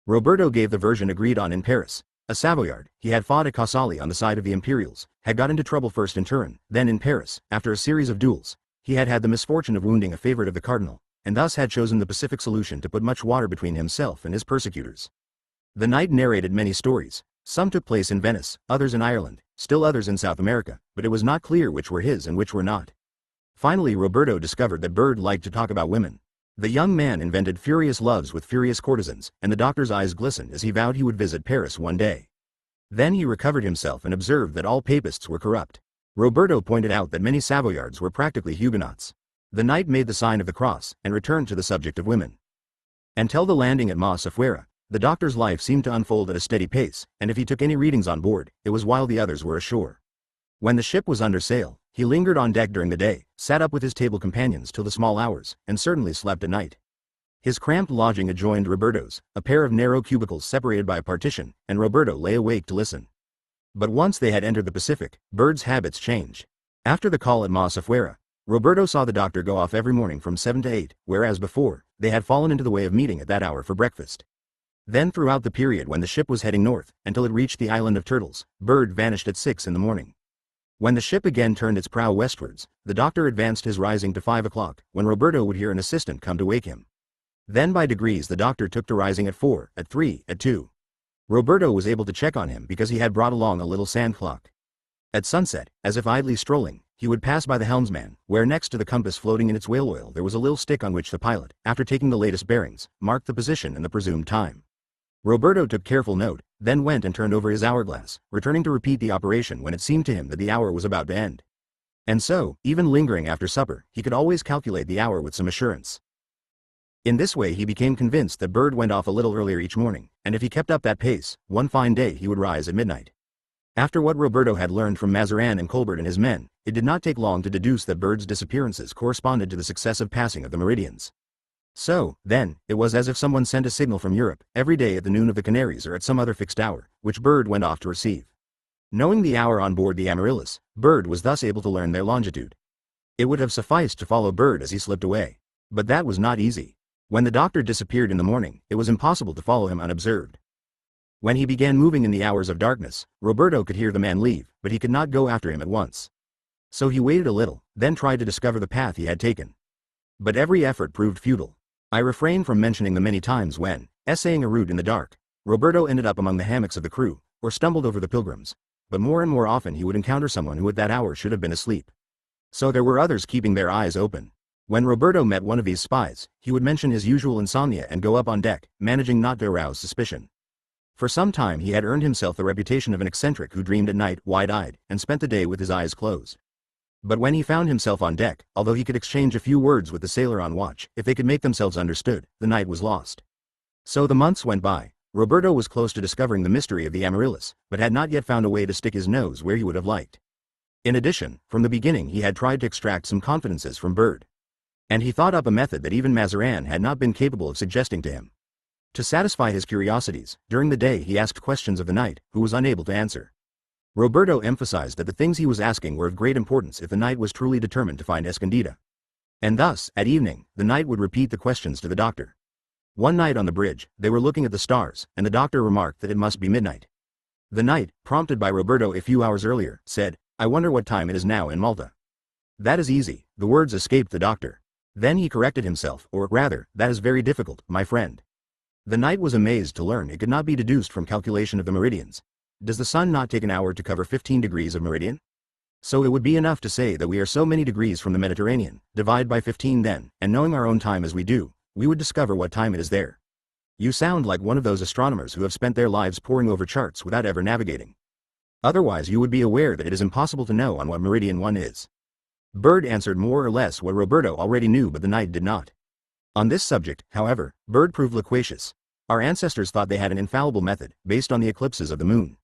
B: Roberto gave the version agreed on in Paris. A Savoyard, he had fought at Casale on the side of the Imperials, had got into trouble first in Turin, then in Paris, after a series of duels. He had had the misfortune of wounding a favorite of the cardinal, and thus had chosen the Pacific solution to put much water between himself and his persecutors. The knight narrated many stories. Some took place in Venice, others in Ireland, still others in South America, but it was not clear which were his and which were not. Finally Roberto discovered that Bird liked to talk about women. The young man invented furious loves with furious courtesans, and the doctor's eyes glistened as he vowed he would visit Paris one day. Then he recovered himself and observed that all papists were corrupt. Roberto pointed out that many Savoyards were practically Huguenots. The knight made the sign of the cross, and returned to the subject of women. Until the landing at Masafuera, the doctor's life seemed to unfold at a steady pace, and if he took any readings on board, it was while the others were ashore. When the ship was under sail, he lingered on deck during the day, sat up with his table companions till the small hours, and certainly slept at night. His cramped lodging adjoined Roberto's, a pair of narrow cubicles separated by a partition, and Roberto lay awake to listen. But once they had entered the Pacific, Bird's habits changed. After the call at Masafuera, Roberto saw the doctor go off every morning from 7 to 8, whereas before, they had fallen into the way of meeting at that hour for breakfast. Then throughout the period when the ship was heading north, until it reached the island of Turtles, Bird vanished at 6 in the morning. When the ship again turned its prow westwards, the doctor advanced his rising to 5 o'clock, when Roberto would hear an assistant come to wake him. Then by degrees the doctor took to rising at 4, at 3, at 2. Roberto was able to check on him because he had brought along a little sand clock. At sunset, as if idly strolling, he would pass by the helmsman, where next to the compass floating in its whale oil there was a little stick on which the pilot, after taking the latest bearings, marked the position and the presumed time. Roberto took careful note, then went and turned over his hourglass, returning to repeat the operation when it seemed to him that the hour was about to end. And so, even lingering after supper, he could always calculate the hour with some assurance. In this way he became convinced that Bird went off a little earlier each morning, and if he kept up that pace, one fine day he would rise at midnight. After what Roberto had learned from Mazarin and Colbert and his men, it did not take long to deduce that Bird's disappearances corresponded to the successive passing of the meridians. So, then, it was as if someone sent a signal from Europe, every day at the noon of the Canaries or at some other fixed hour, which Bird went off to receive. Knowing the hour on board the Amaryllis, Bird was thus able to learn their longitude. It would have sufficed to follow Bird as he slipped away. But that was not easy. When the doctor disappeared in the morning, it was impossible to follow him unobserved. When he began moving in the hours of darkness, Roberto could hear the man leave, but he could not go after him at once. So he waited a little, then tried to discover the path he had taken. But every effort proved futile. I refrain from mentioning the many times when, essaying a route in the dark, Roberto ended up among the hammocks of the crew, or stumbled over the pilgrims. But more and more often he would encounter someone who at that hour should have been asleep. So there were others keeping their eyes open. When Roberto met one of these spies, he would mention his usual insomnia and go up on deck, managing not to arouse suspicion. For some time he had earned himself the reputation of an eccentric who dreamed at night wide-eyed, and spent the day with his eyes closed. But when he found himself on deck, although he could exchange a few words with the sailor on watch, if they could make themselves understood, the night was lost. So the months went by. Roberto was close to discovering the mystery of the Amaryllis, but had not yet found a way to stick his nose where he would have liked. In addition, from the beginning he had tried to extract some confidences from Bird. And he thought up a method that even Mazarin had not been capable of suggesting to him. To satisfy his curiosities, during the day he asked questions of the knight, who was unable to answer. Roberto emphasized that the things he was asking were of great importance if the knight was truly determined to find Escondida. And thus, at evening, the knight would repeat the questions to the doctor. One night on the bridge, they were looking at the stars, and the doctor remarked that it must be midnight. The knight, prompted by Roberto a few hours earlier, said, "I wonder what time it is now in Malta." "That is easy," the words escaped the doctor. Then he corrected himself, "or rather, that is very difficult, my friend." The knight was amazed to learn it could not be deduced from calculation of the meridians. Does the sun not take an hour to cover 15 degrees of meridian? So it would be enough to say that we are so many degrees from the Mediterranean, divide by 15 then, and knowing our own time as we do, we would discover what time it is there. You sound like one of those astronomers who have spent their lives poring over charts without ever navigating. Otherwise you would be aware that it is impossible to know on what meridian one is. Bird answered more or less what Roberto already knew, but the knight did not. On this subject, however, Bird proved loquacious. Our ancestors thought they had an infallible method, based on the eclipses of the moon.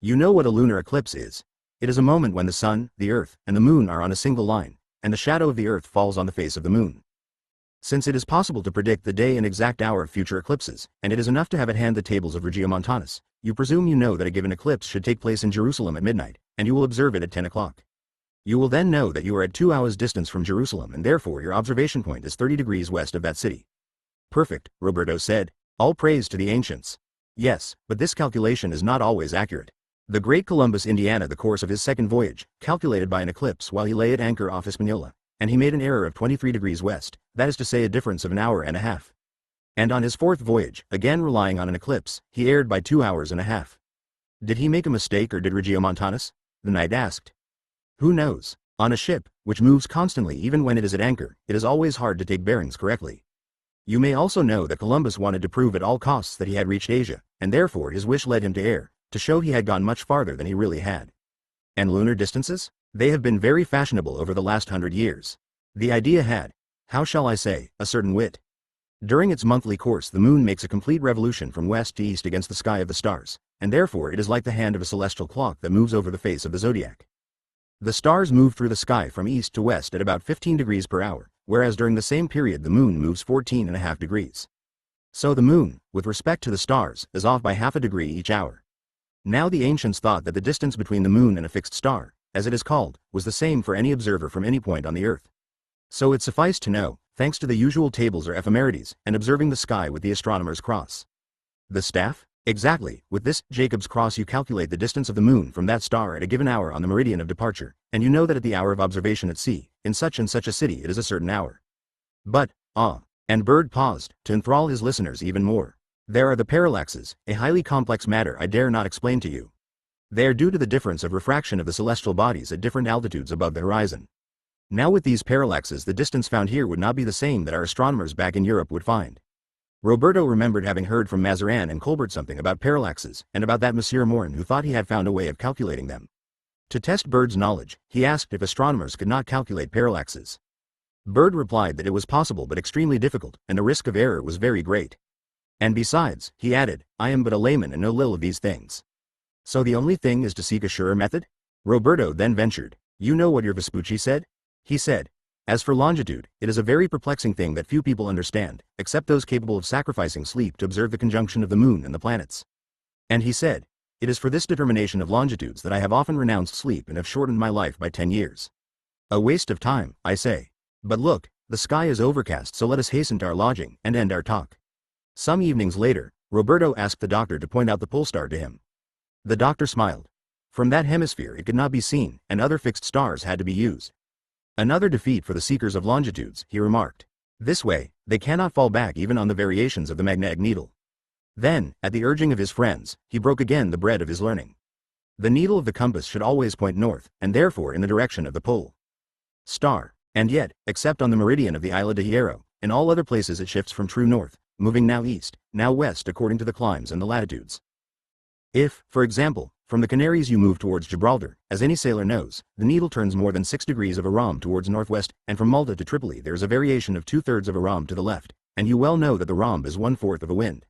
B: You know what a lunar eclipse is. It is a moment when the sun, the earth, and the moon are on a single line, and the shadow of the earth falls on the face of the moon. Since it is possible to predict the day and exact hour of future eclipses, and it is enough to have at hand the tables of Regiomontanus, you presume you know that a given eclipse should take place in Jerusalem at midnight, and you will observe it at 10 o'clock. You will then know that you are at 2 hours distance from Jerusalem, and therefore your observation point is 30 degrees west of that city. Perfect, Roberto said. All praise to the ancients. Yes, but this calculation is not always accurate. The great Columbus Indiana the course of his second voyage, calculated by an eclipse while he lay at anchor off Hispaniola, and he made an error of 23 degrees west, that is to say a difference of an hour and a half. And on his fourth voyage, again relying on an eclipse, he erred by 2 hours and a half. Did he make a mistake or did Regiomontanus? The knight asked. Who knows? On a ship, which moves constantly even when it is at anchor, it is always hard to take bearings correctly. You may also know that Columbus wanted to prove at all costs that he had reached Asia, and therefore his wish led him to err, to show he had gone much farther than he really had. And lunar distances? They have been very fashionable over the last 100 years. The idea had, how shall I say, a certain wit. During its monthly course the moon makes a complete revolution from west to east against the sky of the stars, and therefore it is like the hand of a celestial clock that moves over the face of the zodiac. The stars move through the sky from east to west at about 15 degrees per hour, whereas during the same period the moon moves 14.5 degrees. So the moon, with respect to the stars, is off by half a degree each hour. Now the ancients thought that the distance between the moon and a fixed star, as it is called, was the same for any observer from any point on the earth. So it sufficed to know, thanks to the usual tables or ephemerides, and observing the sky with the astronomer's cross. The staff? Exactly, with this Jacob's cross you calculate the distance of the moon from that star at a given hour on the meridian of departure, and you know that at the hour of observation at sea, in such and such a city it is a certain hour. But, and Bird paused, to enthrall his listeners even more. There are the parallaxes, a highly complex matter I dare not explain to you. They are due to the difference of refraction of the celestial bodies at different altitudes above the horizon. Now with these parallaxes the distance found here would not be the same that our astronomers back in Europe would find. Roberto remembered having heard from Mazarin and Colbert something about parallaxes, and about that Monsieur Morin who thought he had found a way of calculating them. To test Bird's knowledge, he asked if astronomers could not calculate parallaxes. Bird replied that it was possible but extremely difficult, and the risk of error was very great. And besides, he added, I am but a layman and know little of these things. So the only thing is to seek a surer method? Roberto then ventured. You know what your Vespucci said? He said, As for longitude, it is a very perplexing thing that few people understand, except those capable of sacrificing sleep to observe the conjunction of the moon and the planets. And he said, "It is for this determination of longitudes that I have often renounced sleep and have shortened my life by 10 years. A waste of time, I say. But look, the sky is overcast, so let us hasten to our lodging and end our talk." Some evenings later, Roberto asked the doctor to point out the pole star to him. The doctor smiled. From that hemisphere it could not be seen, and other fixed stars had to be used. Another defeat for the seekers of longitudes, he remarked. This way, they cannot fall back even on the variations of the magnetic needle. Then, at the urging of his friends, he broke again the bread of his learning. The needle of the compass should always point north, and therefore in the direction of the pole star. And yet, except on the meridian of the Isla de Hierro, in all other places it shifts from true north, moving now east, now west according to the climes and the latitudes. If, for example, from the Canaries you move towards Gibraltar, as any sailor knows, the needle turns more than 6 degrees of a rhomb towards northwest, and from Malta to Tripoli there is a variation of 2/3 of a rhomb to the left, and you well know that the rhomb is 1/4 of a wind.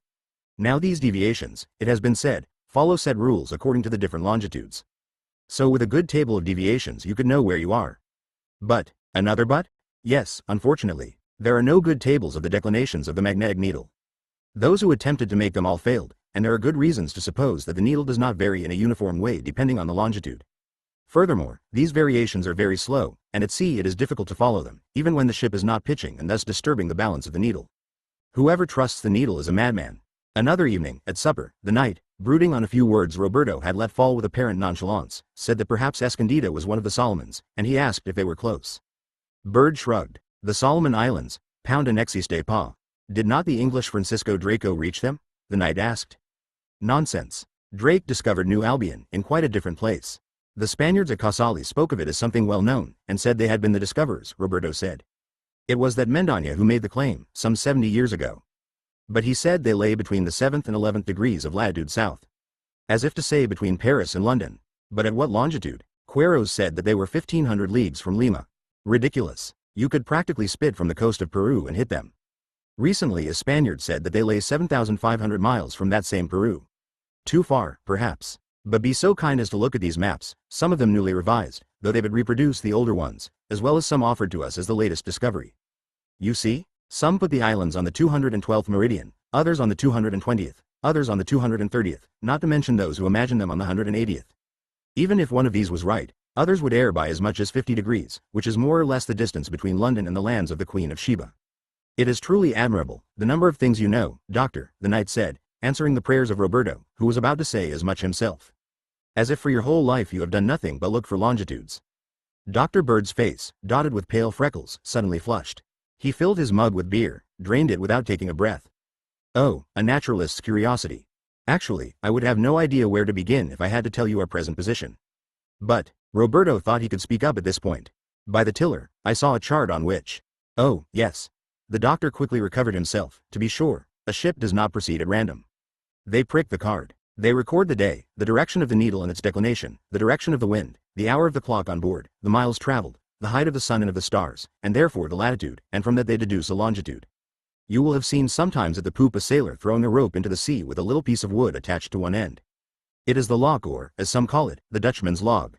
B: Now these deviations, it has been said, follow said rules according to the different longitudes. So with a good table of deviations you could know where you are. But, another but? Yes, unfortunately, there are no good tables of the declinations of the magnetic needle. Those who attempted to make them all failed, and there are good reasons to suppose that the needle does not vary in a uniform way depending on the longitude. Furthermore, these variations are very slow, and at sea it is difficult to follow them, even when the ship is not pitching and thus disturbing the balance of the needle. Whoever trusts the needle is a madman. Another evening, at supper, the knight, brooding on a few words Roberto had let fall with apparent nonchalance, said that perhaps Escondida was one of the Solomons, and he asked if they were close. Bird shrugged. The Solomon Islands, pound and n'existe pas. Did not the English Francisco Draco reach them? The knight asked. Nonsense. Drake discovered New Albion, in quite a different place. The Spaniards at Casale spoke of it as something well known, and said they had been the discoverers, Roberto said. It was that Mendaña who made the claim, some 70 years ago. But he said they lay between the 7th and 11th degrees of latitude south. As if to say between Paris and London. But at what longitude? Queiroz said that they were 1,500 leagues from Lima. Ridiculous. You could practically spit from the coast of Peru and hit them. Recently a Spaniard said that they lay 7,500 miles from that same Peru. Too far, perhaps. But be so kind as to look at these maps, some of them newly revised, though they would reproduce the older ones, as well as some offered to us as the latest discovery. You see? Some put the islands on the 212th meridian, others on the 220th, others on the 230th, not to mention those who imagine them on the 180th. Even if one of these was right, others would err by as much as 50 degrees, which is more or less the distance between London and the lands of the Queen of Sheba. It is truly admirable, the number of things you know, doctor, the knight said, answering the prayers of Roberto, who was about to say as much himself. As if for your whole life you have done nothing but look for longitudes. Dr. Bird's face, dotted with pale freckles, suddenly flushed. He filled his mug with beer, drained it without taking a breath. Oh, a naturalist's curiosity. Actually, I would have no idea where to begin if I had to tell you our present position. But, Roberto thought he could speak up at this point. By the tiller, I saw a chart on which. Oh, yes. The doctor quickly recovered himself. To be sure, a ship does not proceed at random. They prick the card. They record the day, the direction of the needle and its declination, the direction of the wind, the hour of the clock on board, the miles traveled, the height of the sun and of the stars, and therefore the latitude, and from that they deduce a longitude. You will have seen sometimes at the poop a sailor throwing a rope into the sea with a little piece of wood attached to one end. It is the lock or, as some call it, the Dutchman's log.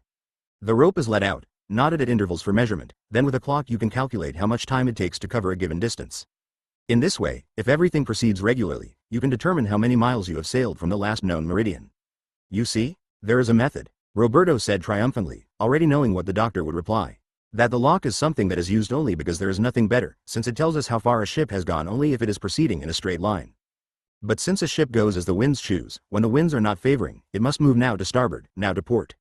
B: The rope is let out, knotted at intervals for measurement, then with a clock you can calculate how much time it takes to cover a given distance. In this way, if everything proceeds regularly, you can determine how many miles you have sailed from the last known meridian. You see, there is a method, Roberto said triumphantly, already knowing what the doctor would reply. That the lock is something that is used only because there is nothing better, since it tells us how far a ship has gone only if it is proceeding in a straight line. But since a ship goes as the winds choose, when the winds are not favoring, it must move now to starboard, now to port.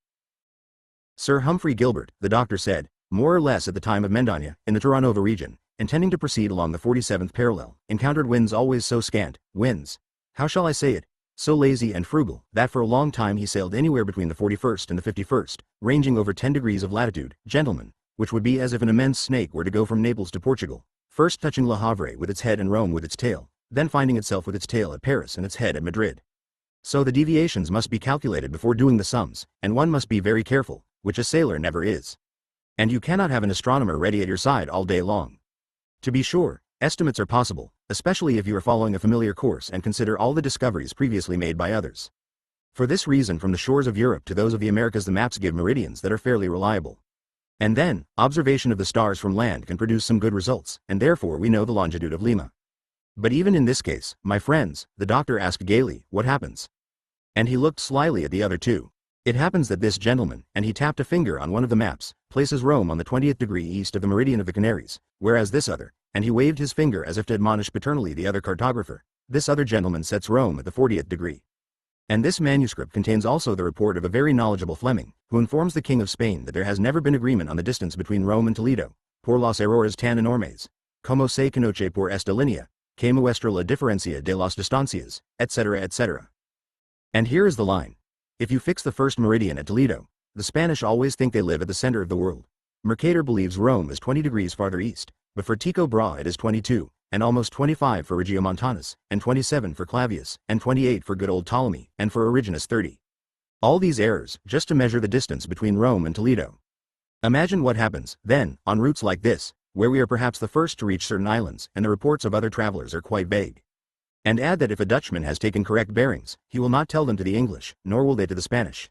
B: Sir Humphrey Gilbert, the doctor said, more or less at the time of Mendaña, in the Terranova region, intending to proceed along the 47th parallel, encountered winds always so scant, winds, how shall I say it, so lazy and frugal, that for a long time he sailed anywhere between the 41st and the 51st, ranging over 10 degrees of latitude, gentlemen, which would be as if an immense snake were to go from Naples to Portugal, first touching Le Havre with its head and Rome with its tail, then finding itself with its tail at Paris and its head at Madrid. So the deviations must be calculated before doing the sums, and one must be very careful, which a sailor never is. And you cannot have an astronomer ready at your side all day long. To be sure, estimates are possible, especially if you are following a familiar course and consider all the discoveries previously made by others. For this reason, from the shores of Europe to those of the Americas, the maps give meridians that are fairly reliable. And then, observation of the stars from land can produce some good results, and therefore we know the longitude of Lima. But even in this case, my friends, the doctor asked gaily, what happens? And he looked slyly at the other two. It happens that this gentleman, and he tapped a finger on one of the maps, places Rome on the 20th degree east of the meridian of the Canaries, whereas this other, and he waved his finger as if to admonish paternally the other cartographer, this other gentleman sets Rome at the 40th degree. And this manuscript contains also the report of a very knowledgeable Fleming, who informs the King of Spain that there has never been agreement on the distance between Rome and Toledo, por los errores tan enormes, como se conoce por esta línea, que muestra la diferencia de las distancias, etc., etc. And here is the line. If you fix the first meridian at Toledo, the Spanish always think they live at the center of the world. Mercator believes Rome is 20 degrees farther east, but for Tycho Brahe it is 22, and almost 25 for Regiomontanus, and 27 for Clavius, and 28 for good old Ptolemy, and for Origenus 30. All these errors, just to measure the distance between Rome and Toledo. Imagine what happens, then, on routes like this, where we are perhaps the first to reach certain islands, and the reports of other travelers are quite vague. And add that if a Dutchman has taken correct bearings, he will not tell them to the English, nor will they to the Spanish.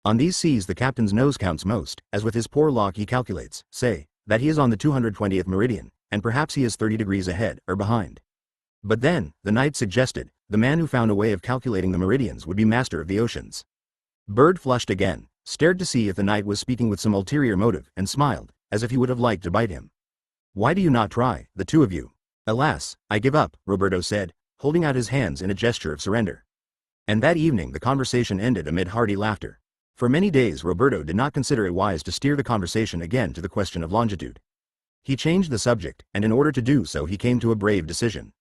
B: On these seas the captain's nose counts most, as with his poor lock he calculates, say, that he is on the 220th meridian, and perhaps he is 30 degrees ahead, or behind. But then, the knight suggested, the man who found a way of calculating the meridians would be master of the oceans. Byrd flushed again, stared to see if the knight was speaking with some ulterior motive, and smiled, as if he would have liked to bite him. Why do you not try, the two of you? Alas, I give up, Roberto said, holding out his hands in a gesture of surrender. And that evening the conversation ended amid hearty laughter. For many days Roberto did not consider it wise to steer the conversation again to the question of longitude. He changed the subject, and in order to do so he came to a brave decision.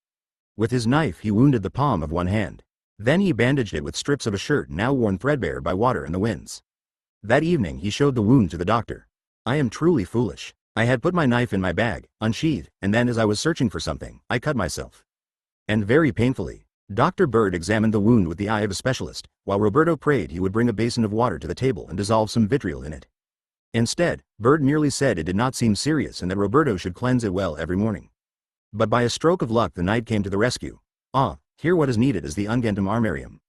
B: With his knife he wounded the palm of one hand. Then he bandaged it with strips of a shirt now worn threadbare by water and the winds. That evening he showed the wound to the doctor. I am truly foolish. I had put my knife in my bag, unsheathed, and then as I was searching for something, I cut myself. And very painfully. Dr. Byrd examined the wound with the eye of a specialist, while Roberto prayed he would bring a basin of water to the table and dissolve some vitriol in it. Instead, Byrd merely said it did not seem serious and that Roberto should cleanse it well every morning. But by a stroke of luck the knight came to the rescue. Ah, here what is needed is the unguentum armarium.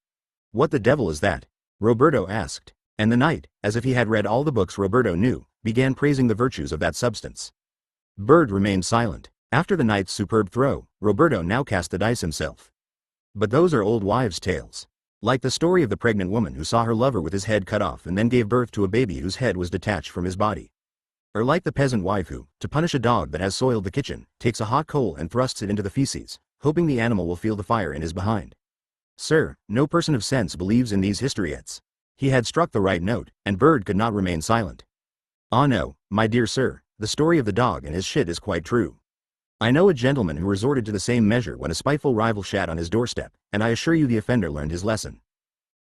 B: What the devil is that? Roberto asked. And the knight, as if he had read all the books Roberto knew, began praising the virtues of that substance. Byrd remained silent. After the knight's superb throw, Roberto now cast the dice himself. But those are old wives' tales. Like the story of the pregnant woman who saw her lover with his head cut off and then gave birth to a baby whose head was detached from his body. Or like the peasant wife who, to punish a dog that has soiled the kitchen, takes a hot coal and thrusts it into the feces, hoping the animal will feel the fire in his behind. Sir, no person of sense believes in these historiettes. He had struck the right note, and Byrd could not remain silent. Ah no, my dear sir, the story of the dog and his shit is quite true. I know a gentleman who resorted to the same measure when a spiteful rival shat on his doorstep, and I assure you the offender learned his lesson.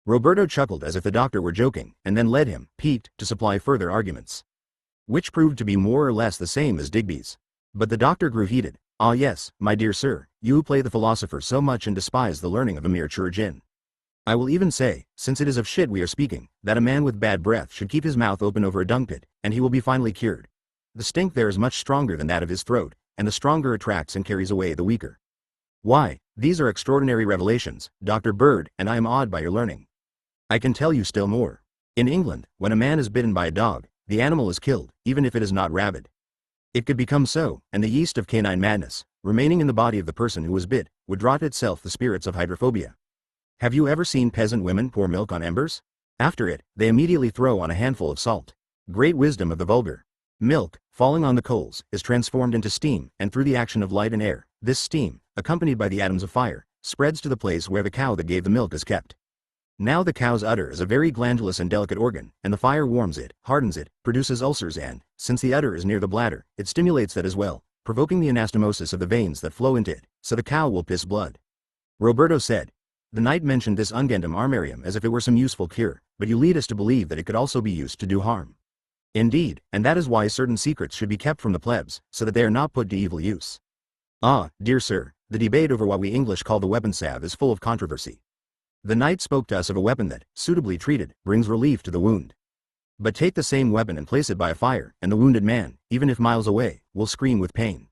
B: Roberto chuckled as if the doctor were joking, and then led him, piqued, to supply further arguments. Which proved to be more or less the same as Digby's. But the doctor grew heated. Ah yes, my dear sir, you who play the philosopher so much and despise the learning of a mere chirurgeon. I will even say, since it is of shit we are speaking, that a man with bad breath should keep his mouth open over a dung pit, and he will be finally cured. The stink there is much stronger than that of his throat, and the stronger attracts and carries away the weaker. Why, these are extraordinary revelations, Dr. Byrd, and I am awed by your learning. I can tell you still more. In England, when a man is bitten by a dog, the animal is killed, even if it is not rabid. It could become so, and the yeast of canine madness, remaining in the body of the person who was bit, would draw to itself the spirits of hydrophobia. Have you ever seen peasant women pour milk on embers? After it, they immediately throw on a handful of salt. Great wisdom of the vulgar. Milk, falling on the coals, is transformed into steam, and through the action of light and air, this steam, accompanied by the atoms of fire, spreads to the place where the cow that gave the milk is kept. Now the cow's udder is a very glandulous and delicate organ, and the fire warms it, hardens it, produces ulcers and, since the udder is near the bladder, it stimulates that as well, provoking the anastomosis of the veins that flow into it, so the cow will piss blood. Roberto said. The knight mentioned this unguentum armarium as if it were some useful cure, but you lead us to believe that it could also be used to do harm. Indeed, and that is why certain secrets should be kept from the plebs, so that they are not put to evil use. Ah, dear sir, the debate over what we English call the weapon salve is full of controversy. The knight spoke to us of a weapon that, suitably treated, brings relief to the wound. But take the same weapon and place it by a fire, and the wounded man, even if miles away, will scream with pain.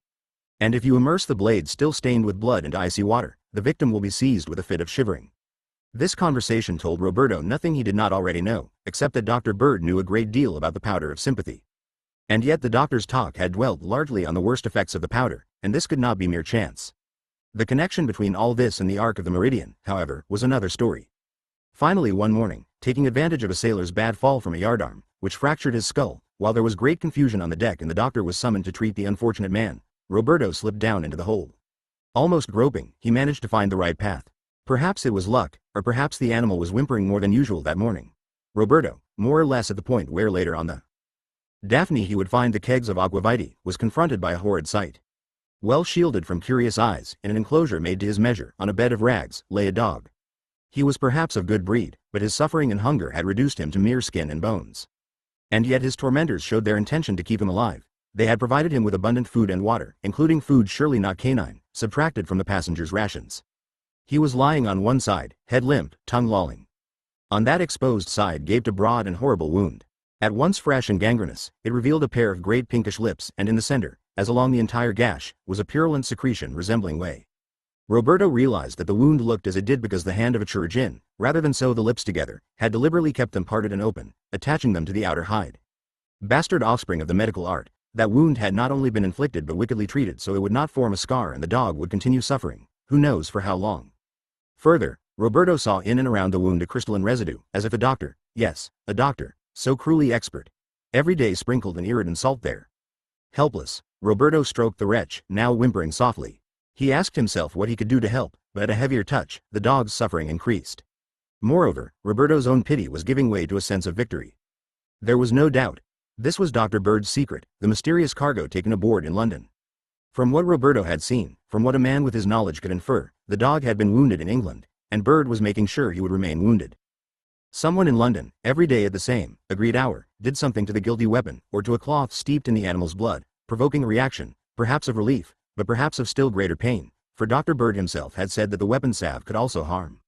B: And if you immerse the blade still stained with blood into icy water, the victim will be seized with a fit of shivering. This conversation told Roberto nothing he did not already know, except that Dr. Byrd knew a great deal about the powder of sympathy. And yet the doctor's talk had dwelt largely on the worst effects of the powder, and this could not be mere chance. The connection between all this and the arc of the meridian, however, was another story. Finally one morning, taking advantage of a sailor's bad fall from a yardarm, which fractured his skull, while there was great confusion on the deck and the doctor was summoned to treat the unfortunate man, Roberto slipped down into the hold. Almost groping, he managed to find the right path. Perhaps it was luck, or perhaps the animal was whimpering more than usual that morning. Roberto, more or less at the point where later on the Daphne he would find the kegs of aquavitae, was confronted by a horrid sight. Well shielded from curious eyes, in an enclosure made to his measure, on a bed of rags, lay a dog. He was perhaps of good breed, but his suffering and hunger had reduced him to mere skin and bones. And yet his tormentors showed their intention to keep him alive. They had provided him with abundant food and water, including food surely not canine, subtracted from the passengers' rations. He was lying on one side, head limp, tongue lolling. On that exposed side gaped a broad and horrible wound. At once fresh and gangrenous, it revealed a pair of great pinkish lips, and in the center, as along the entire gash, was a purulent secretion resembling whey. Roberto realized that the wound looked as it did because the hand of a chirurgeon, rather than sew the lips together, had deliberately kept them parted and open, attaching them to the outer hide. Bastard offspring of the medical art, that wound had not only been inflicted but wickedly treated so it would not form a scar and the dog would continue suffering, who knows for how long. Further, Roberto saw in and around the wound a crystalline residue, as if a doctor, yes, a doctor, so cruelly expert, every day sprinkled an iridine salt there. Helpless, Roberto stroked the wretch, now whimpering softly. He asked himself what he could do to help, but at a heavier touch, the dog's suffering increased. Moreover, Roberto's own pity was giving way to a sense of victory. There was no doubt. This was Dr. Bird's secret, the mysterious cargo taken aboard in London. From what Roberto had seen, from what a man with his knowledge could infer, the dog had been wounded in England, and Bird was making sure he would remain wounded. Someone in London, every day at the same, agreed hour, did something to the guilty weapon, or to a cloth steeped in the animal's blood, provoking a reaction, perhaps of relief, but perhaps of still greater pain, for Dr. Bird himself had said that the weapon salve could also harm.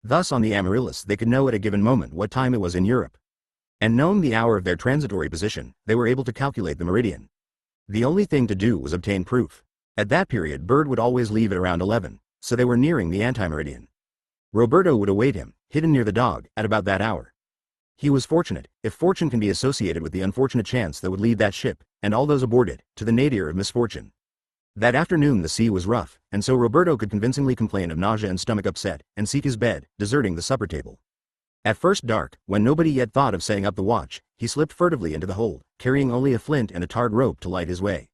B: Thus on the Amaryllis they could know at a given moment what time it was in Europe. And knowing the hour of their transitory position, they were able to calculate the meridian. The only thing to do was obtain proof. At that period Bird would always leave at around 11, so they were nearing the anti-meridian. Roberto would await him, hidden near the dog, at about that hour. He was fortunate, if fortune can be associated with the unfortunate chance that would lead that ship, and all those aboard it, to the nadir of misfortune. That afternoon the sea was rough, and so Roberto could convincingly complain of nausea and stomach upset, and seek his bed, deserting the supper table. At first dark, when nobody yet thought of setting up the watch, he slipped furtively into the hold, carrying only a flint and a tarred rope to light his way.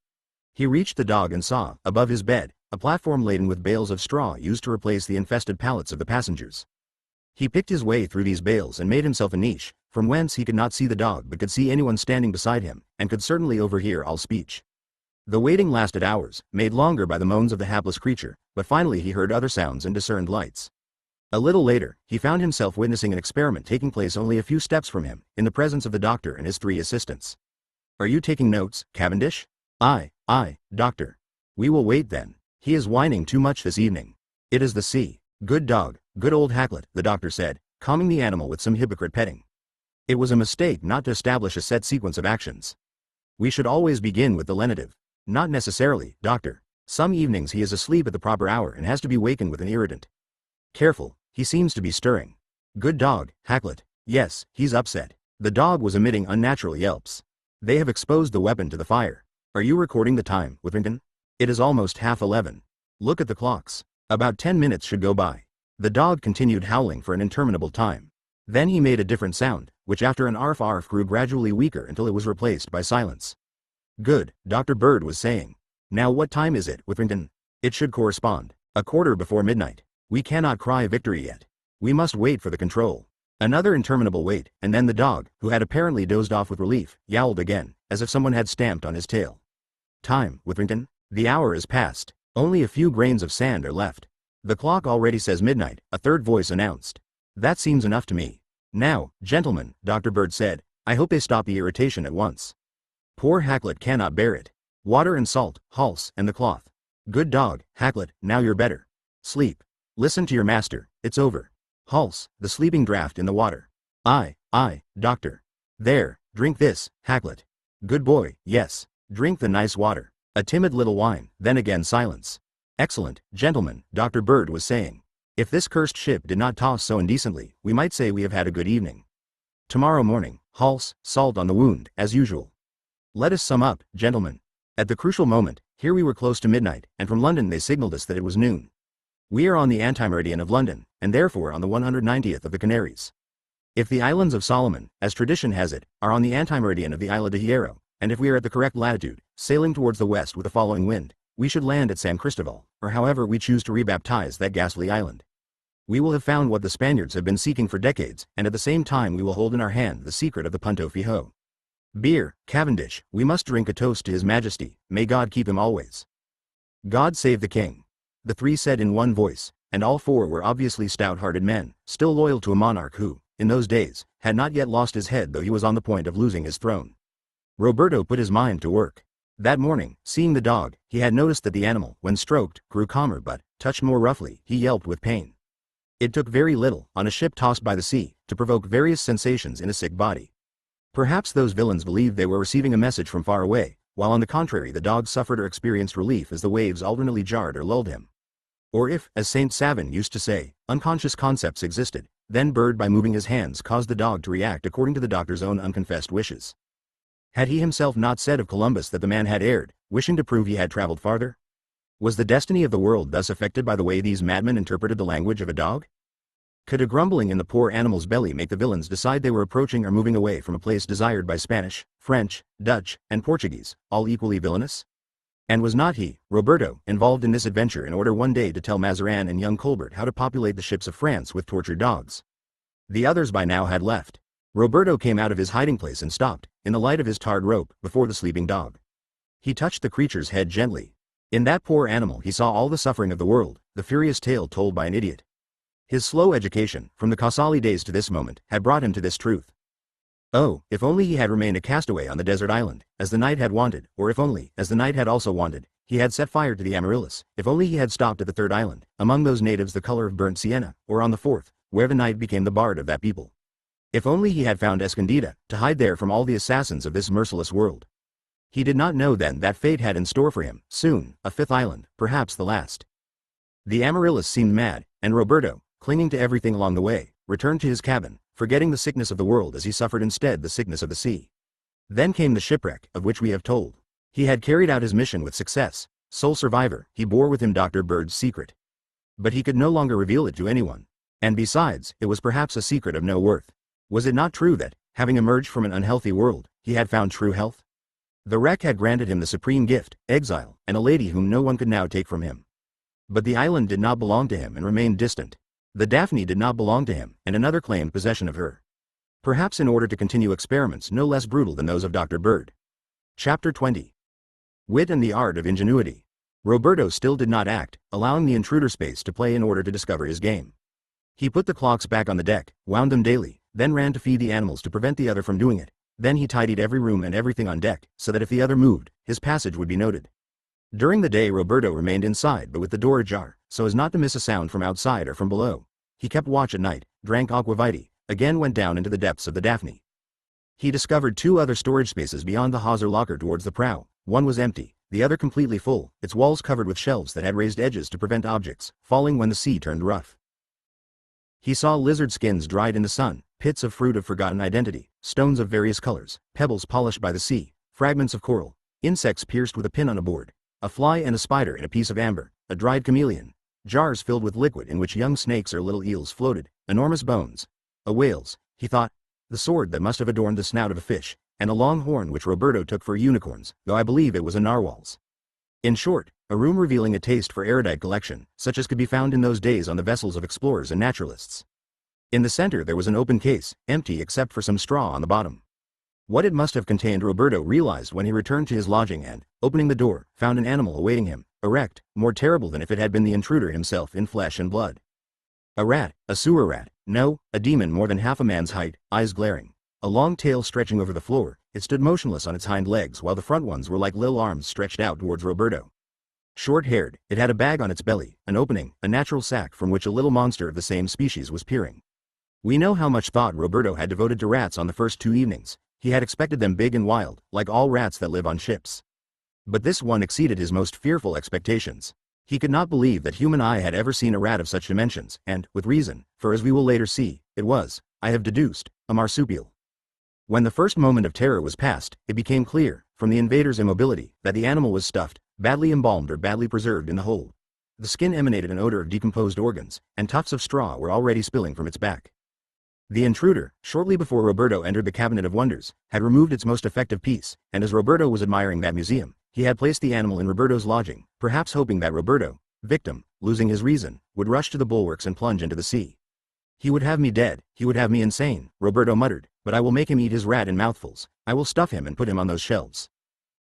B: He reached the dog and saw, above his bed, a platform laden with bales of straw used to replace the infested pallets of the passengers. He picked his way through these bales and made himself a niche, from whence he could not see the dog but could see anyone standing beside him, and could certainly overhear all speech. The waiting lasted hours, made longer by the moans of the hapless creature, but finally he heard other sounds and discerned lights. A little later, he found himself witnessing an experiment taking place only a few steps from him, in the presence of the doctor and his 3 assistants. "Are you taking notes, Cavendish?" Aye, doctor." "We will wait then. He is whining too much this evening." "It is the sea. Good dog, good old Hacklet," the doctor said, calming the animal with some hypocrite petting. It was a mistake not to establish a set sequence of actions. "We should always begin with the lenitive." "Not necessarily, doctor. Some evenings he is asleep at the proper hour and has to be wakened with an irritant." "Careful, he seems to be stirring." "Good dog, Hacklet." "Yes, he's upset." The dog was emitting unnatural yelps. "They have exposed the weapon to the fire." "Are you recording the time, Whittington?" "It is almost 11:30. Look at the clocks. About 10 minutes should go by." The dog continued howling for an interminable time. Then he made a different sound, which after an arf grew gradually weaker until it was replaced by silence. "Good," Dr. Bird was saying. "Now what time is it, Whittington?" "It should correspond. 1:15 midnight. We cannot cry victory yet. We must wait for the control." Another interminable wait, and then the dog, who had apparently dozed off with relief, yowled again, as if someone had stamped on his tail. "Time, Whittington. The hour is past. Only a few grains of sand are left." "The clock already says midnight," a third voice announced. "That seems enough to me." "Now, gentlemen," Dr. Bird said, "I hope they stop the irritation at once. Poor Hacklet cannot bear it. Water and salt, Hals, and the cloth. Good dog, Hacklet, now you're better. Sleep. Listen to your master, it's over. Hals, the sleeping draught in the water." Aye, doctor." "There, drink this, Hacklet." "Good boy, yes. Drink the nice water." A timid little whine, then again silence. "Excellent, gentlemen," Dr. Bird was saying. "If this cursed ship did not toss so indecently, we might say we have had a good evening. Tomorrow morning, Hals, salt on the wound, as usual. Let us sum up, gentlemen. At the crucial moment, here we were close to midnight, and from London they signaled us that it was noon. We are on the antimeridian of London, and therefore on the 190th of the Canaries. If the Islands of Solomon, as tradition has it, are on the antimeridian of the Isla de Hierro, and if we are at the correct latitude, sailing towards the west with a following wind, we should land at San Cristobal, or however we choose to rebaptize that ghastly island. We will have found what the Spaniards have been seeking for decades, and at the same time we will hold in our hand the secret of the Punto Fijo. Beer, Cavendish, we must drink a toast to His Majesty, may God keep him always. God save the King. The three said in one voice, and all four were obviously stout-hearted men, still loyal to a monarch who, in those days, had not yet lost his head though he was on the point of losing his throne. Roberto put his mind to work. That morning, seeing the dog, he had noticed that the animal, when stroked, grew calmer but, touched more roughly, he yelped with pain. It took very little, on a ship tossed by the sea, to provoke various sensations in a sick body. Perhaps those villains believed they were receiving a message from far away, while on the contrary the dog suffered or experienced relief as the waves alternately jarred or lulled him. Or if, as Saint Savin used to say, unconscious concepts existed, then Bird by moving his hands caused the dog to react according to the doctor's own unconfessed wishes. Had he himself not said of Columbus that the man had erred, wishing to prove he had traveled farther? Was the destiny of the world thus affected by the way these madmen interpreted the language of a dog? Could a grumbling in the poor animal's belly make the villains decide they were approaching or moving away from a place desired by Spanish, French, Dutch, and Portuguese, all equally villainous? And was not he, Roberto, involved in this adventure in order one day to tell Mazarin and young Colbert how to populate the ships of France with tortured dogs? The others by now had left. Roberto came out of his hiding place and stopped, in the light of his tarred rope, before the sleeping dog. He touched the creature's head gently. In that poor animal he saw all the suffering of the world, the furious tale told by an idiot. His slow education, from the Casali days to this moment, had brought him to this truth. Oh, if only he had remained a castaway on the desert island, as the knight had wanted, or if only, as the knight had also wanted, he had set fire to the Amaryllis, if only he had stopped at the third island, among those natives the color of burnt sienna, or on the fourth, where the knight became the bard of that people. If only he had found Escondida, to hide there from all the assassins of this merciless world. He did not know then that fate had in store for him, soon, a fifth island, perhaps the last. The Amaryllis seemed mad, and Roberto, clinging to everything along the way, returned to his cabin, forgetting the sickness of the world as he suffered instead the sickness of the sea. Then came the shipwreck, of which we have told. He had carried out his mission with success. Sole survivor, he bore with him Dr. Bird's secret. But he could no longer reveal it to anyone. And besides, it was perhaps a secret of no worth. Was it not true that, having emerged from an unhealthy world, he had found true health? The wreck had granted him the supreme gift, exile, and a lady whom no one could now take from him. But the island did not belong to him and remained distant. The Daphne did not belong to him, and another claimed possession of her. Perhaps in order to continue experiments no less brutal than those of Dr. Bird. Chapter 20. Wit and the Art of Ingenuity. Roberto still did not act, allowing the intruder space to play in order to discover his game. He put the clocks back on the deck, wound them daily, then ran to feed the animals to prevent the other from doing it. Then he tidied every room and everything on deck, so that if the other moved, his passage would be noted. During the day Roberto remained inside but with the door ajar, so as not to miss a sound from outside or from below. He kept watch at night, drank aqua vitae, again went down into the depths of the Daphne. He discovered two other storage spaces beyond the hawser locker towards the prow. One was empty, the other completely full, its walls covered with shelves that had raised edges to prevent objects falling when the sea turned rough. He saw lizard skins dried in the sun, pits of fruit of forgotten identity, stones of various colors, pebbles polished by the sea, fragments of coral, insects pierced with a pin on a board, a fly and a spider in a piece of amber, a dried chameleon, jars filled with liquid in which young snakes or little eels floated, enormous bones, a whale's, he thought, the sword that must have adorned the snout of a fish, and a long horn which Roberto took for a unicorn's, though I believe it was a narwhal's. In short, a room revealing a taste for erudite collection, such as could be found in those days on the vessels of explorers and naturalists. In the center there was an open case, empty except for some straw on the bottom. What it must have contained Roberto realized when he returned to his lodging and, opening the door, found an animal awaiting him, erect, more terrible than if it had been the intruder himself in flesh and blood. A rat, a sewer rat, no, a demon more than half a man's height, eyes glaring, a long tail stretching over the floor. It stood motionless on its hind legs while the front ones were like little arms stretched out towards Roberto. Short-haired, it had a bag on its belly, an opening, a natural sac from which a little monster of the same species was peering. We know how much thought Roberto had devoted to rats on the first 2 evenings. He had expected them big and wild, like all rats that live on ships. But this one exceeded his most fearful expectations. He could not believe that human eye had ever seen a rat of such dimensions, and, with reason, for as we will later see, it was, I have deduced, a marsupial. When the first moment of terror was past, it became clear, from the invader's immobility, that the animal was stuffed, badly embalmed or badly preserved in the hold. The skin emanated an odor of decomposed organs, and tufts of straw were already spilling from its back. The intruder, shortly before Roberto entered the Cabinet of Wonders, had removed its most effective piece, and as Roberto was admiring that museum, he had placed the animal in Roberto's lodging, perhaps hoping that Roberto, victim, losing his reason, would rush to the bulwarks and plunge into the sea. He would have me dead, he would have me insane, Roberto muttered, but I will make him eat his rat in mouthfuls. I will stuff him and put him on those shelves.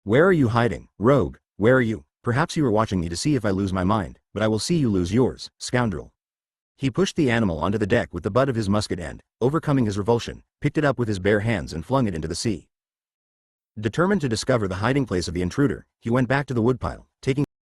B: Where are you hiding, rogue? Where are you? Perhaps you are watching me to see if I lose my mind, but I will see you lose yours, scoundrel. He pushed the animal onto the deck with the butt of his musket and, overcoming his revulsion, picked it up with his bare hands and flung it into the sea. Determined to discover the hiding place of the intruder, he went back to the woodpile,